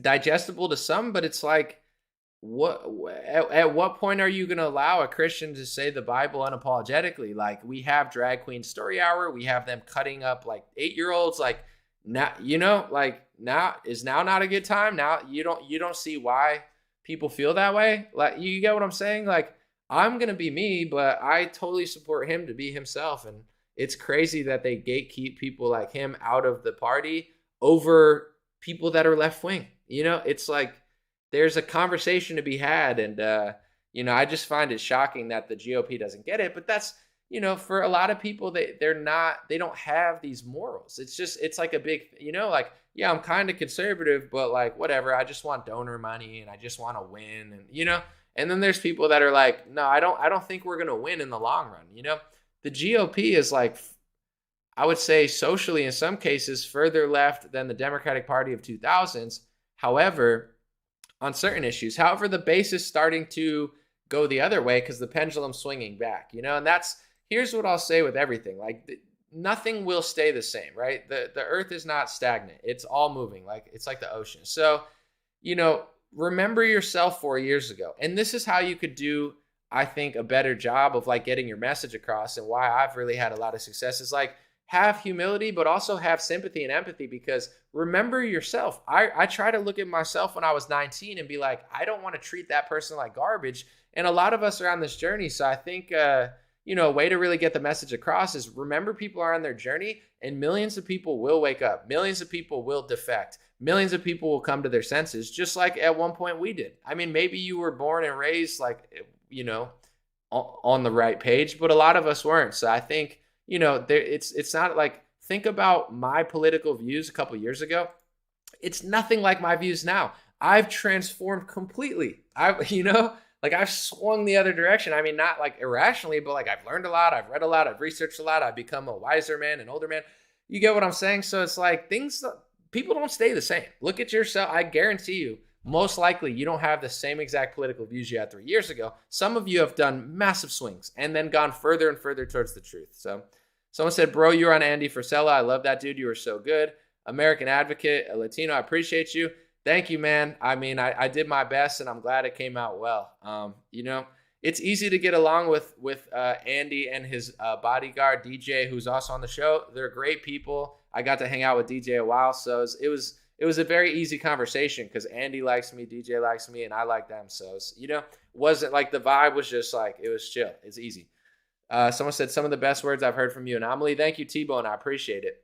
digestible to some, but it's like, at what point are you going to allow a Christian to say the Bible unapologetically? Like, we have drag queen story hour, we have them cutting up like 8-year-olds. Like, now, you know, like now not a good time. Now you don't see why people feel that way. Like, you get what I'm saying? Like, I'm going to be me, but I totally support him to be himself. And it's crazy that they gatekeep people like him out of the party over people that are left wing. You know, it's like, there's a conversation to be had. And, you know, I just find it shocking that the GOP doesn't get it. But that's, you know, for a lot of people, they don't have these morals. It's like a big, you know, like, yeah, I'm kind of conservative, but like, whatever. I just want donor money and I just want to win. And, you know, and then there's people that are like, no, I don't think we're going to win in the long run. You know, the GOP is like, I would say socially, in some cases, further left than the Democratic Party of 2000s. However, on certain issues. However, the base is starting to go the other way because the pendulum's swinging back, you know, and here's what I'll say with everything. Like, nothing will stay the same, right? The earth is not stagnant. It's all moving. Like, it's like the ocean. So, you know, remember yourself 4 years ago. And this is how you could do, I think, a better job of like getting your message across, and why I've really had a lot of success is like, have humility, but also have sympathy and empathy, because remember yourself. I try to look at myself when I was 19 and be like, I don't want to treat that person like garbage. And a lot of us are on this journey. So I think, you know, a way to really get the message across is remember people are on their journey, and millions of people will wake up. Millions of people will defect. Millions of people will come to their senses, just like at one point we did. I mean, maybe you were born and raised like, you know, on the right page, but a lot of us weren't. So I think, you know, it's not like, think about my political views a couple years ago. It's nothing like my views now. I've transformed completely. You know, like I've swung the other direction. I mean, not like irrationally, but like I've learned a lot. I've read a lot. I've researched a lot. I've become a wiser man, an older man. You get what I'm saying? So it's like people don't stay the same. Look at yourself. I guarantee you, most likely you don't have the same exact political views you had 3 years ago. Some of you have done massive swings and then gone further and further towards the truth. So someone said, bro, you're on Andy Frisella. I love that dude. You were so good. American advocate, a Latino. I appreciate you. Thank you, man. I mean, I did my best and I'm glad it came out well. You know, it's easy to get along with Andy and his bodyguard, DJ, who's also on the show. They're great people. I got to hang out with DJ a while. So it was a very easy conversation because Andy likes me, DJ likes me, and I like them. So, you know, wasn't like the vibe was just like, it was chill. It's easy. Someone said some of the best words I've heard from you, Anomaly. Thank you, T-Bone. I appreciate it.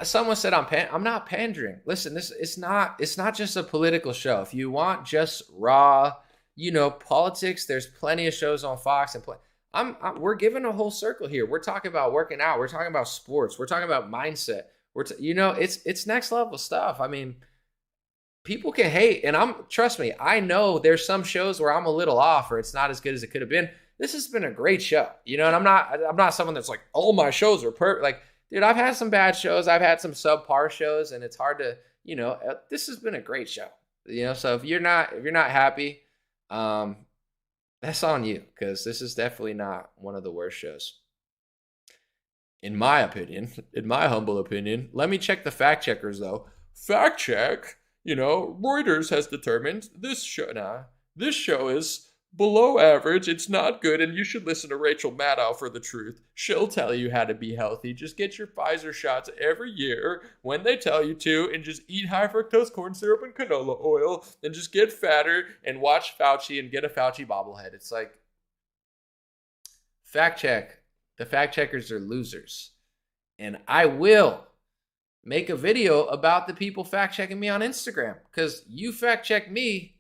Someone said I'm not pandering. Listen, it's not just a political show. If you want just raw, politics. There's plenty of shows on Fox and we're giving a whole circle here. We're talking about working out. We're talking about sports. We're talking about mindset. It's next level stuff. I mean, people can hate, and trust me, I know there's some shows where I'm a little off or it's not as good as it could have been. This has been a great show, and I'm not someone that's like, all my shows are perfect. Like, dude, I've had some bad shows. I've had some subpar shows, and it's hard to, this has been a great show, so if you're not happy, that's on you, because this is definitely not one of the worst shows. In my opinion, in my humble opinion. Let me check the fact checkers, though. Fact check, Reuters has determined this show is below average. It's not good, and you should listen to Rachel Maddow for the truth. She'll tell you how to be healthy. Just get your Pfizer shots every year when they tell you to, and just eat high fructose corn syrup and canola oil, and just get fatter and watch Fauci and get a Fauci bobblehead. It's like, fact check. The fact checkers are losers. And I will make a video about the people fact checking me on Instagram, because you fact check me.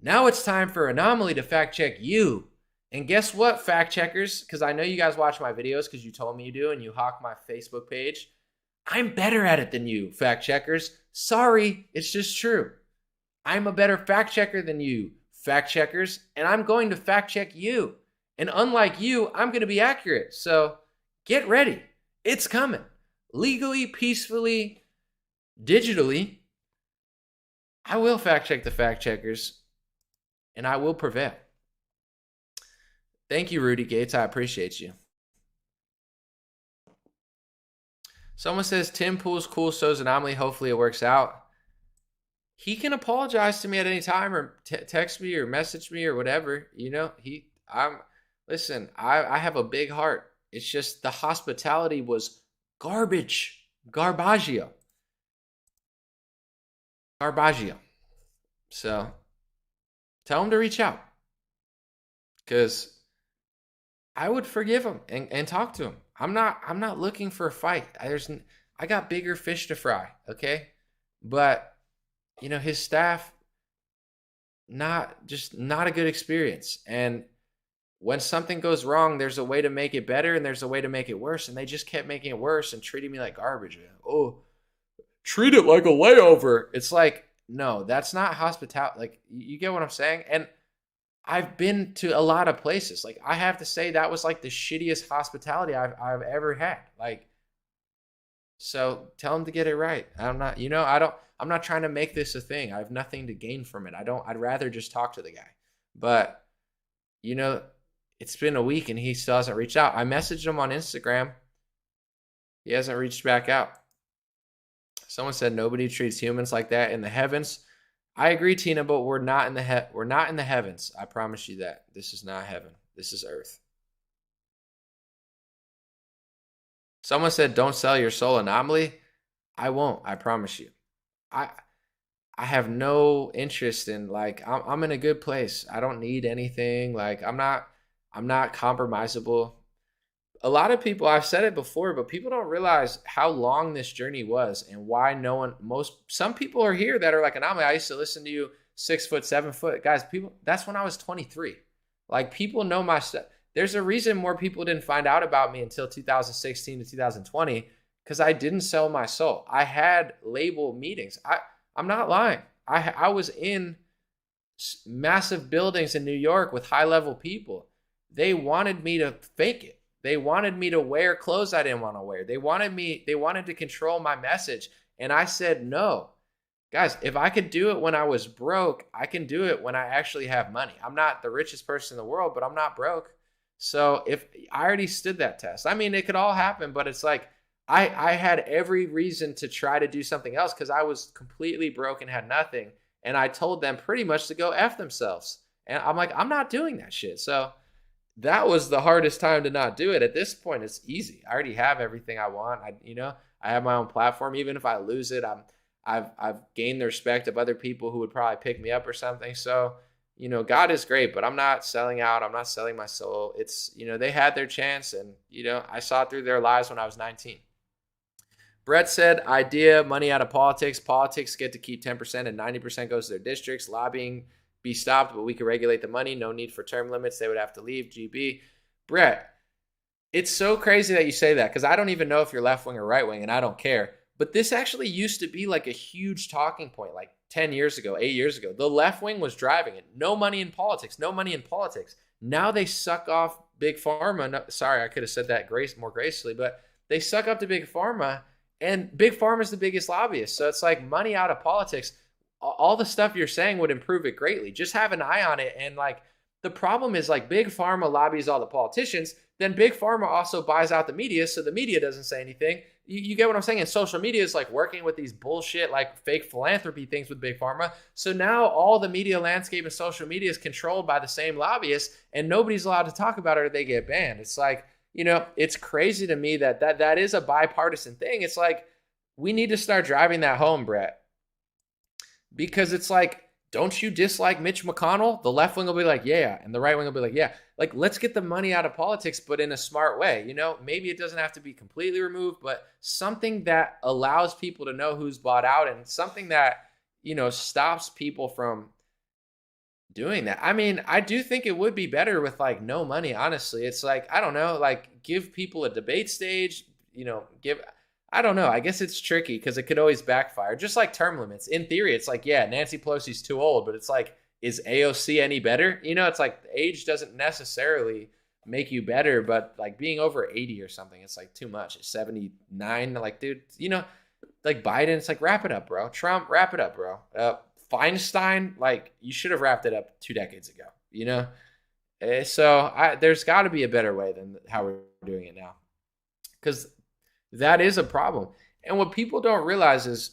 Now it's time for Anomaly to fact check you. And guess what, fact checkers? Because I know you guys watch my videos because you told me you do, and you hawk my Facebook page. I'm better at it than you, fact checkers. Sorry, it's just true. I'm a better fact checker than you, fact checkers, and I'm going to fact check you. And unlike you, I'm going to be accurate. So get ready. It's coming. Legally, peacefully, digitally, I will fact check the fact checkers, and I will prevail. Thank you, Rudy Gates. I appreciate you. Someone says, Tim Pool's cool, so's Anomaly. Hopefully it works out. He can apologize to me at any time, or text me or message me or whatever. Listen, I have a big heart. It's just the hospitality was garbage. Garbaggio. So tell him to reach out, because I would forgive him and talk to him. I'm not looking for a fight. I got bigger fish to fry, okay? But his staff, not a good experience. And when something goes wrong, there's a way to make it better and there's a way to make it worse. And they just kept making it worse and treating me like garbage. Oh, treat it like a layover. It's like, no, that's not hospitality. Like, you get what I'm saying? And I've been to a lot of places. Like, I have to say that was like the shittiest hospitality I've ever had. Like, so tell him to get it right. I'm not trying to make this a thing. I have nothing to gain from it. I'd rather just talk to the guy. But, it's been a week and he still hasn't reached out. I messaged him on Instagram. He hasn't reached back out. Someone said nobody treats humans like that in the heavens. I agree, Tina, but we're not in the heavens. I promise you that. This is not heaven. This is earth. Someone said, don't sell your soul, Anomaly. I won't. I promise you. I have no interest in, like, I'm in a good place. I don't need anything. Like, I'm not compromisable. A lot of people, I've said it before, but people don't realize how long this journey was and why some people are here that are like, Anomaly, I used to listen to you 6 foot, 7 foot. Guys, that's when I was 23. Like, people know my stuff. There's a reason more people didn't find out about me until 2016 to 2020, because I didn't sell my soul. I had label meetings. I'm not lying. I was in massive buildings in New York with high-level people. They wanted me to fake it. They wanted me to wear clothes I didn't want to wear. They wanted to control my message. And I said, no. Guys, if I could do it when I was broke, I can do it when I actually have money. I'm not the richest person in the world, but I'm not broke. So if I already stood that test, I mean, it could all happen, but it's like, I had every reason to try to do something else because I was completely broke and had nothing. And I told them pretty much to go F themselves. And I'm like, I'm not doing that shit. So that was the hardest time to not do it. At this point, it's easy. I already have everything I want. I have my own platform. Even if I lose it, I've gained the respect of other people who would probably pick me up or something. So, God is great, but I'm not selling out. I'm not selling my soul. It's, they had their chance and, I saw through their lies when I was 19. Brett said, idea, money out of politics. Politics get to keep 10% and 90% goes to their districts. Lobbying be stopped, but we could regulate the money. No need for term limits. They would have to leave. GB. Brett, it's so crazy that you say that because I don't even know if you're left wing or right wing, and I don't care. But this actually used to be like a huge talking point like 10 years ago, 8 years ago. The left wing was driving it. No money in politics. No money in politics. Now they suck off big pharma. No, sorry, I could have said that more gracefully, but they suck up to big pharma, and big pharma is the biggest lobbyist. So it's like money out of politics. All the stuff you're saying would improve it greatly. Just have an eye on it. And like the problem is like big pharma lobbies all the politicians. Then big pharma also buys out the media, so the media doesn't say anything. You get what I'm saying? And social media is like working with these bullshit, like fake philanthropy things with big pharma. So now all the media landscape and social media is controlled by the same lobbyists, and nobody's allowed to talk about it or they get banned. It's like, it's crazy to me that is a bipartisan thing. It's like, we need to start driving that home, Brett. Because it's like, don't you dislike Mitch McConnell? The left wing will be like, yeah. And the right wing will be like, yeah. Like, let's get the money out of politics, but in a smart way. Maybe it doesn't have to be completely removed, but something that allows people to know who's bought out and something that, stops people from doing that. I mean, I do think it would be better with like no money, honestly. It's like, I don't know, like give people a debate stage, I don't know. I guess it's tricky because it could always backfire. Just like term limits. In theory, it's like, yeah, Nancy Pelosi's too old, but it's like, is AOC any better? It's like age doesn't necessarily make you better, but like being over 80 or something, it's like too much. It's 79. Like, dude, like Biden, it's like, wrap it up, bro. Trump, wrap it up, bro. Feinstein, like you should have wrapped it up 2 decades ago, So there's got to be a better way than how we're doing it now. Because that is a problem. And what people don't realize is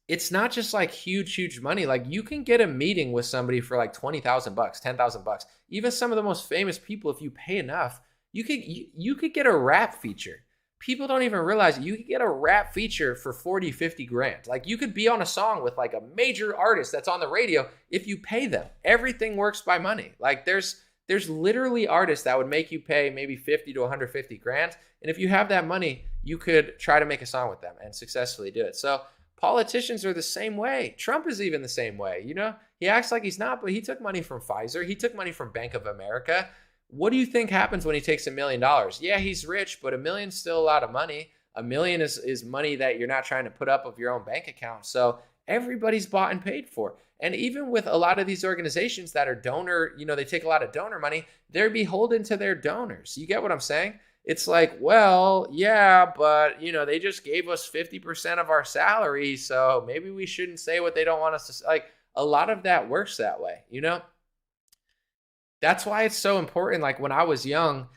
it's not just like huge money. Like you can get a meeting with somebody for like $20,000, $10,000. Even some of the most famous people, if you pay enough, you could get a rap feature. People don't even realize you could get a rap feature for 40, 50 grand. Like you could be on a song with like a major artist that's on the radio if you pay them. Everything works by money. Like there's literally artists that would make you pay maybe 50 to 150 grand. And if you have that money, you could try to make a song with them and successfully do it. So politicians are the same way. Trump is even the same way. He acts like he's not, but he took money from Pfizer. He took money from Bank of America. What do you think happens when he takes $1 million? Yeah, he's rich, but $1 million's still a lot of money. $1 million is money that you're not trying to put up of your own bank account. So everybody's bought and paid for. And even with a lot of these organizations that are donor, they take a lot of donor money, they're beholden to their donors. You get what I'm saying? It's like, well, yeah, but, they just gave us 50% of our salary, so maybe we shouldn't say what they don't want us to say. Like, a lot of that works that way, That's why it's so important. Like, when I was young,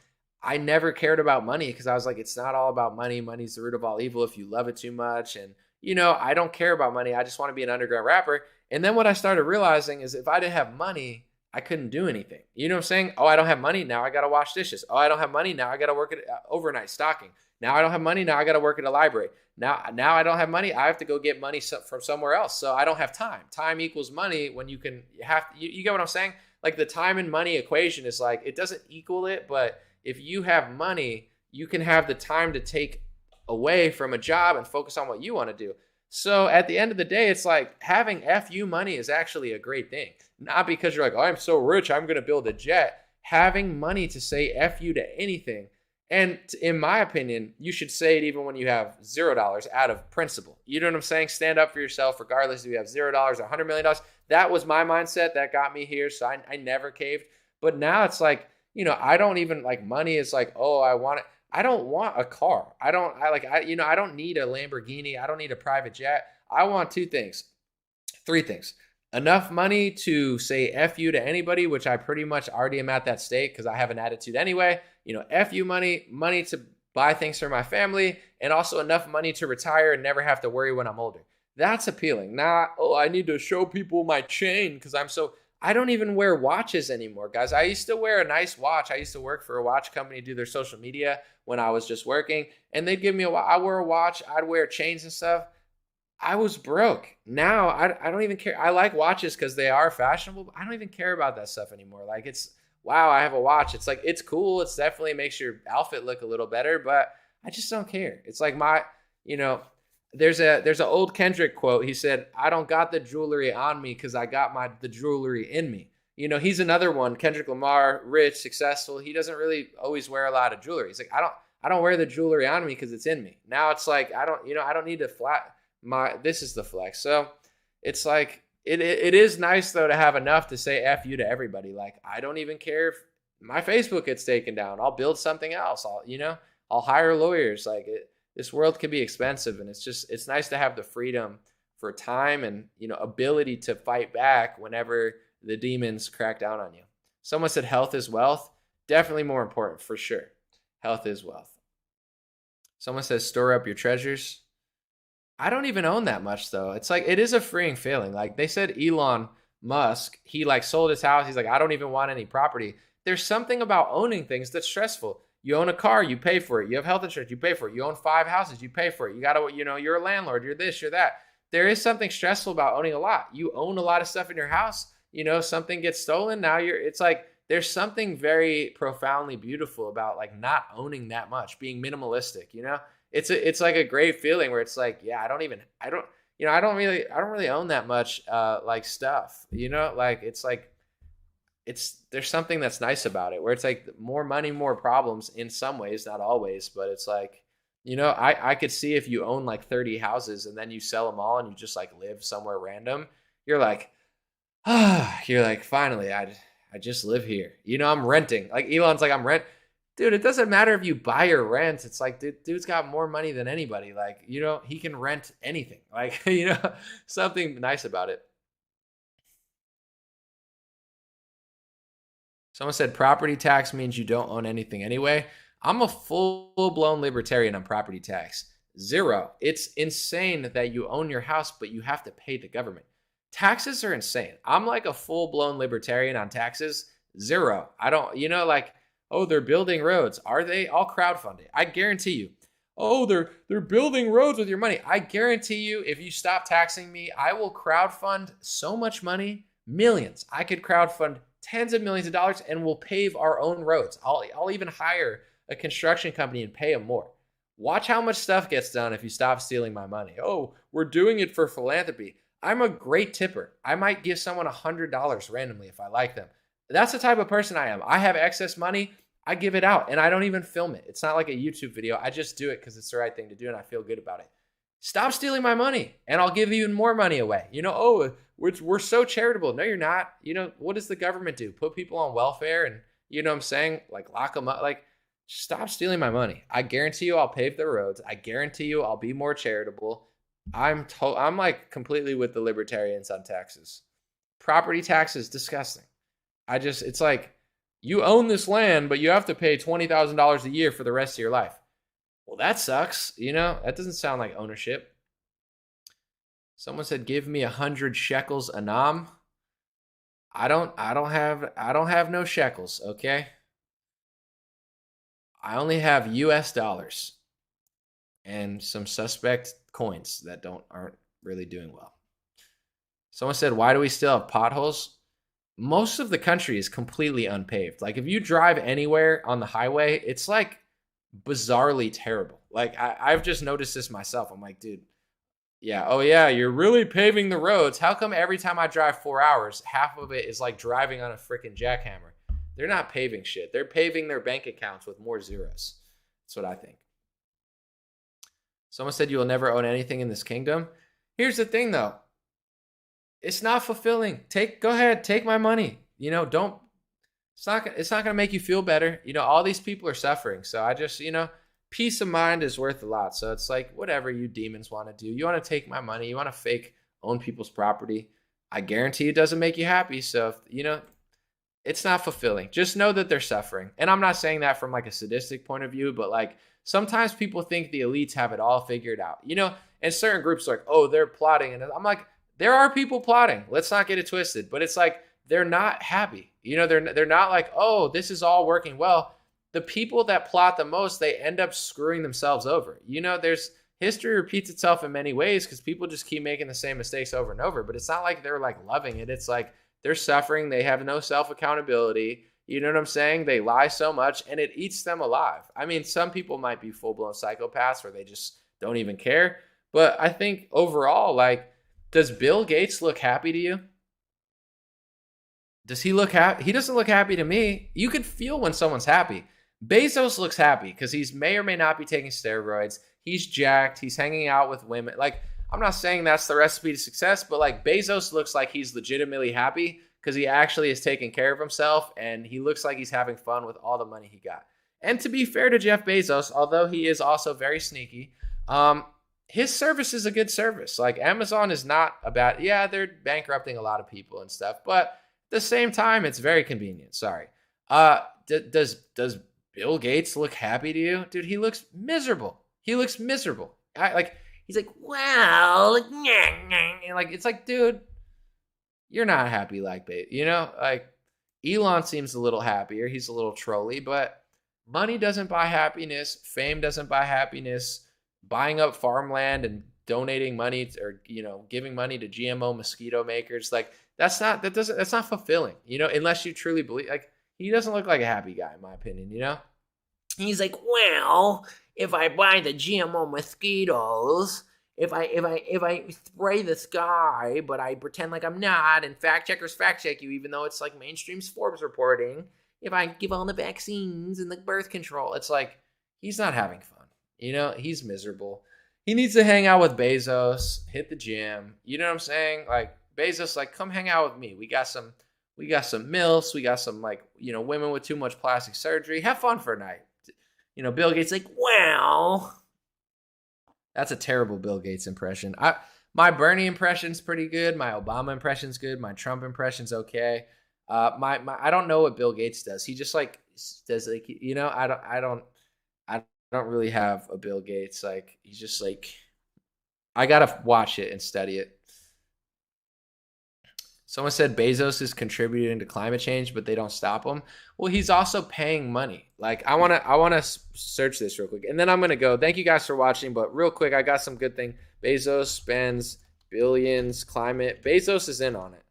I never cared about money because I was like, it's not all about money. Money's the root of all evil if you love it too much. And, I don't care about money. I just want to be an underground rapper. And then what I started realizing is if I didn't have money, I couldn't do anything. You know what I'm saying? Oh, I don't have money. Now I got to wash dishes. Oh, I don't have money. Now I got to work at overnight stocking. Now I don't have money. Now I got to work at a library. Now I don't have money. I have to go get money from somewhere else. So I don't have time. Time equals money when you get what I'm saying? Like the time and money equation is like, it doesn't equal it, but if you have money, you can have the time to take away from a job and focus on what you want to do. So at the end of the day, it's like having FU money is actually a great thing. Not because you're like, oh, I'm so rich, I'm going to build a jet. Having money to say FU to anything. And in my opinion, you should say it even when you have $0 out of principle. You know what I'm saying? Stand up for yourself regardless if you have $0 or $100 million. That was my mindset that got me here. So I never caved. But now it's like, I don't even like money is like, oh, I want it. I don't want a car. I don't need a Lamborghini. I don't need a private jet. I want 3 things. Enough money to say FU to anybody, which I pretty much already am at that state because I have an attitude anyway. FU money to buy things for my family, and also enough money to retire and never have to worry when I'm older. That's appealing. Not, oh, I need to show people my chain because I don't even wear watches anymore, guys. I used to wear a nice watch. I used to work for a watch company, do their social media when I was just working. And they'd give me I wore a watch. I'd wear chains and stuff. I was broke. Now, I don't even care. I like watches because they are fashionable, but I don't even care about that stuff anymore. Like, it's, wow, I have a watch. It's like, it's cool. It's definitely makes your outfit look a little better, but I just don't care. It's like there's an old Kendrick quote. He said, "I don't got the jewelry on me because I got the jewelry in me." You know, he's another one. Kendrick Lamar, rich, successful. He doesn't really always wear a lot of jewelry. He's like, I don't wear the jewelry on me because it's in me. Now it's like I don't need to this is the flex. So it's like it is nice though to have enough to say F you to everybody. Like, I don't even care if my Facebook gets taken down. I'll build something else. I'll hire lawyers. Like, this world can be expensive, and it's nice to have the freedom for time and, ability to fight back whenever the demons crack down on you. Someone said health is wealth. Definitely more important, for sure. Health is wealth. Someone says store up your treasures. I don't even own that much, though. It's like, it is a freeing feeling. Like, they said Elon Musk, he like sold his house. He's like, I don't even want any property. There's something about owning things that's stressful. You own a car, you pay for it. You have health insurance, you pay for it. You own 5 houses, you pay for it. You got to, you're a landlord, you're this, you're that. There is something stressful about owning a lot. You own a lot of stuff in your house. Something gets stolen. Now it's like, there's something very profoundly beautiful about like not owning that much, being minimalistic, it's like a great feeling where it's like, yeah, I don't really own that much, like stuff, like, it's like, there's something that's nice about it where it's like more money, more problems in some ways, not always, but it's like, I could see if you own like 30 houses and then you sell them all and you just like live somewhere random, you're like, finally, I just live here. I'm renting. Like, Elon's like, I'm rent. Dude, it doesn't matter if you buy or rent. It's like, dude's got more money than anybody. Like, he can rent anything. Like, something nice about it. Someone said property tax means you don't own anything anyway. I'm a full-blown libertarian on property tax. 0. It's insane that you own your house, but you have to pay the government. Taxes are insane. I'm like a full-blown libertarian on taxes. 0. I don't, like, oh, they're building roads. Are they? All crowdfunded. I guarantee you. Oh, they're building roads with your money. I guarantee you, if you stop taxing me, I will crowdfund so much money, millions. I could crowdfund tens of millions of dollars and we'll pave our own roads. I'll even hire a construction company and pay them more. Watch how much stuff gets done if you stop stealing my money. Oh, we're doing it for philanthropy. I'm a great tipper. I might give someone $100 randomly if I like them. That's the type of person I am. I have excess money. I give it out and I don't even film it. It's not like a YouTube video. I just do it because it's the right thing to do and I feel good about it. Stop stealing my money and I'll give even more money away. We're so charitable. No, you're not. What does the government do? Put people on welfare and, what I'm saying? Like, lock them up. Like, stop stealing my money. I guarantee you I'll pave the roads. I guarantee you I'll be more charitable. I'm like completely with the libertarians on taxes. Property taxes, disgusting. It's like, you own this land, but you have to pay $20,000 a year for the rest of your life. Well, that sucks. That doesn't sound like ownership. Someone said, give me 100 shekels anam. I don't have no shekels. Okay. I only have US dollars and some suspect coins that aren't really doing well. Someone said, why do we still have potholes? Most of the country is completely unpaved. Like, if you drive anywhere on the highway, it's like bizarrely terrible. Like, I've just noticed this myself. I'm like, dude, yeah, oh yeah, you're really paving the roads. How come every time I drive 4 hours, half of it is like driving on a freaking jackhammer? They're not paving shit. They're paving their bank accounts with more zeros. That's what I think. Someone said you will never own anything in this kingdom. Here's the thing, though. It's not fulfilling. Go ahead, take my money. It's not going to make you feel better. All these people are suffering. So I just, peace of mind is worth a lot. So it's like, whatever you demons want to do. You want to take my money. You want to fake own people's property. I guarantee it doesn't make you happy. So, it's not fulfilling. Just know that they're suffering. And I'm not saying that from like a sadistic point of view, but like sometimes people think the elites have it all figured out, and certain groups are like, oh, they're plotting. And I'm like, there are people plotting. Let's not get it twisted. But it's like, they're not happy. They're not like, oh, this is all working well. The people that plot the most, they end up screwing themselves over. There's history repeats itself in many ways because people just keep making the same mistakes over and over. But it's not like they're like loving it. It's like they're suffering. They have no self-accountability. You know what I'm saying? They lie so much and it eats them alive. I mean, some people might be full-blown psychopaths where they just don't even care. But I think overall, like, does Bill Gates look happy to you? Does he look happy? He doesn't look happy to me. You could feel when someone's happy. Bezos looks happy because he's may or may not be taking steroids. He's jacked. He's hanging out with women. Like, I'm not saying that's the recipe to success, but like Bezos looks like he's legitimately happy because he actually is taking care of himself, and he looks like he's having fun with all the money he got. And to be fair to Jeff Bezos, although he is also very sneaky, his service is a good service. Like, Amazon is not a bad, yeah, they're bankrupting a lot of people and stuff, but at the same time, it's very convenient. Sorry. Does Bill Gates look happy to you? Dude, he looks miserable. He looks miserable. He's like, well, like, it's like, dude, you're not happy like Bezos. You know, like, Elon seems a little happier. He's a little trolly, but money doesn't buy happiness. Fame doesn't buy happiness. Buying up farmland and donating money or, you know, giving money to GMO mosquito makers, like, that's not fulfilling, you know, unless you truly believe. Like, he doesn't look like a happy guy, in my opinion, you know? He's like, well, if I buy the GMO mosquitoes, if I spray this guy, but I pretend like I'm not, and fact checkers fact check you, even though it's like mainstream Forbes reporting, if I give all the vaccines and the birth control, it's like, he's not having fun. You know, he's miserable. He needs to hang out with Bezos, hit the gym. You know what I'm saying? Like, Bezos, like, come hang out with me. We got some MILFs. We got some, like, you know, women with too much plastic surgery. Have fun for a night. You know, Bill Gates, like, well, that's a terrible Bill Gates impression. My Bernie impression's pretty good. My Obama impression's good. My Trump impression's okay. I don't know what Bill Gates does. He just, like, does, like, you know, I don't really have a Bill Gates. Like, he's just like, I gotta watch it and study it. Someone said Bezos is contributing to climate change, but they don't stop him. Well, he's also paying money. Like, I wanna search this real quick, and then I'm gonna go. Thank you guys for watching, but real quick, I got some good thing. Bezos spends billions climate. Bezos is in on it.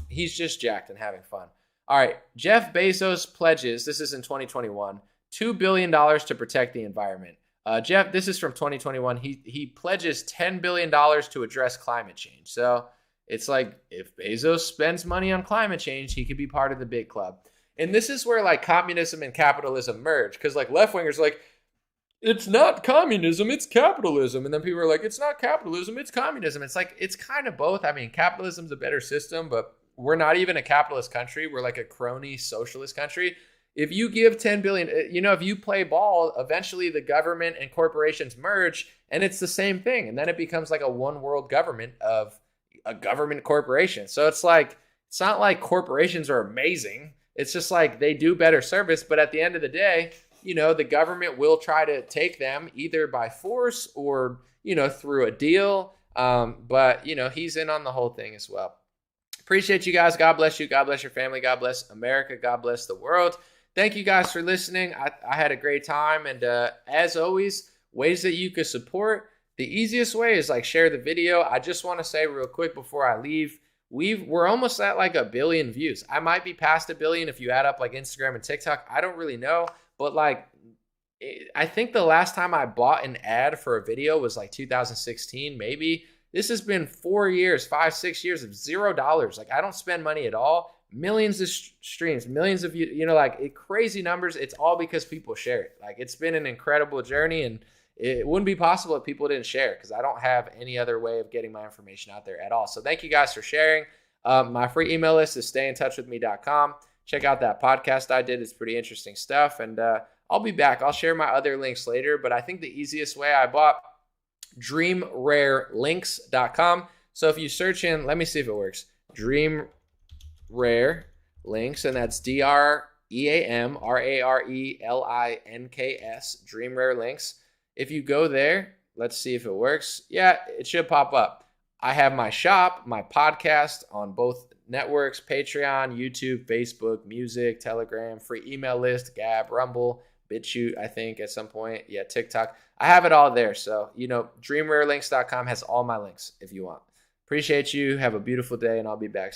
He's just jacked and having fun. All right, Jeff Bezos pledges. This is in 2021. $2 billion to protect the environment. Jeff, this is from 2021. He pledges $10 billion to address climate change. So it's like, if Bezos spends money on climate change, he could be part of the big club. And this is where, like, communism and capitalism merge. Because, like, left-wingers are like, it's not communism, it's capitalism. And then people are like, it's not capitalism, it's communism. It's like, it's kind of both. I mean, capitalism's a better system, but we're not even a capitalist country. We're like a crony socialist country. If you give 10 billion, you know, if you play ball, eventually the government and corporations merge, and it's the same thing. And then it becomes like a one world government of a government corporation. So it's like, it's not like corporations are amazing. It's just like they do better service. But at the end of the day, you know, the government will try to take them either by force or, you know, through a deal. But, you know, he's in on the whole thing as well. Appreciate you guys. God bless you. God bless your family. God bless America. God bless the world. Thank you guys for listening. I had a great time. And as always, ways that you could support. The easiest way is, like, share the video. I just want to say real quick before I leave, we're almost at like 1 billion views. I might be past 1 billion if you add up like Instagram and TikTok. I don't really know. But, like, I think the last time I bought an ad for a video was like 2016, maybe. This has been 4 years, 5, 6 years of $0. Like, I don't spend money at all. Millions of streams, millions of, you know, like, crazy numbers. It's all because people share it. Like, it's been an incredible journey, and it wouldn't be possible if people didn't share, because I don't have any other way of getting my information out there at all. So thank you guys for sharing. My free email list is stayintouchwithme.com. Check out that podcast I did. It's pretty interesting stuff. And I'll be back. I'll share my other links later, but I think the easiest way, I bought dreamrarelinks.com. So if you search in, let me see if it works. Dream Rare Links, and that's DreamRareLinks, Dream Rare Links. If you go there, let's see if it works. Yeah, it should pop up. I have my shop, my podcast on both networks: Patreon, YouTube, Facebook, music, Telegram, free email list, Gab, Rumble, BitChute, I think at some point. Yeah, TikTok. I have it all there. So, you know, DreamRareLinks.com has all my links if you want. Appreciate you. Have a beautiful day, and I'll be back.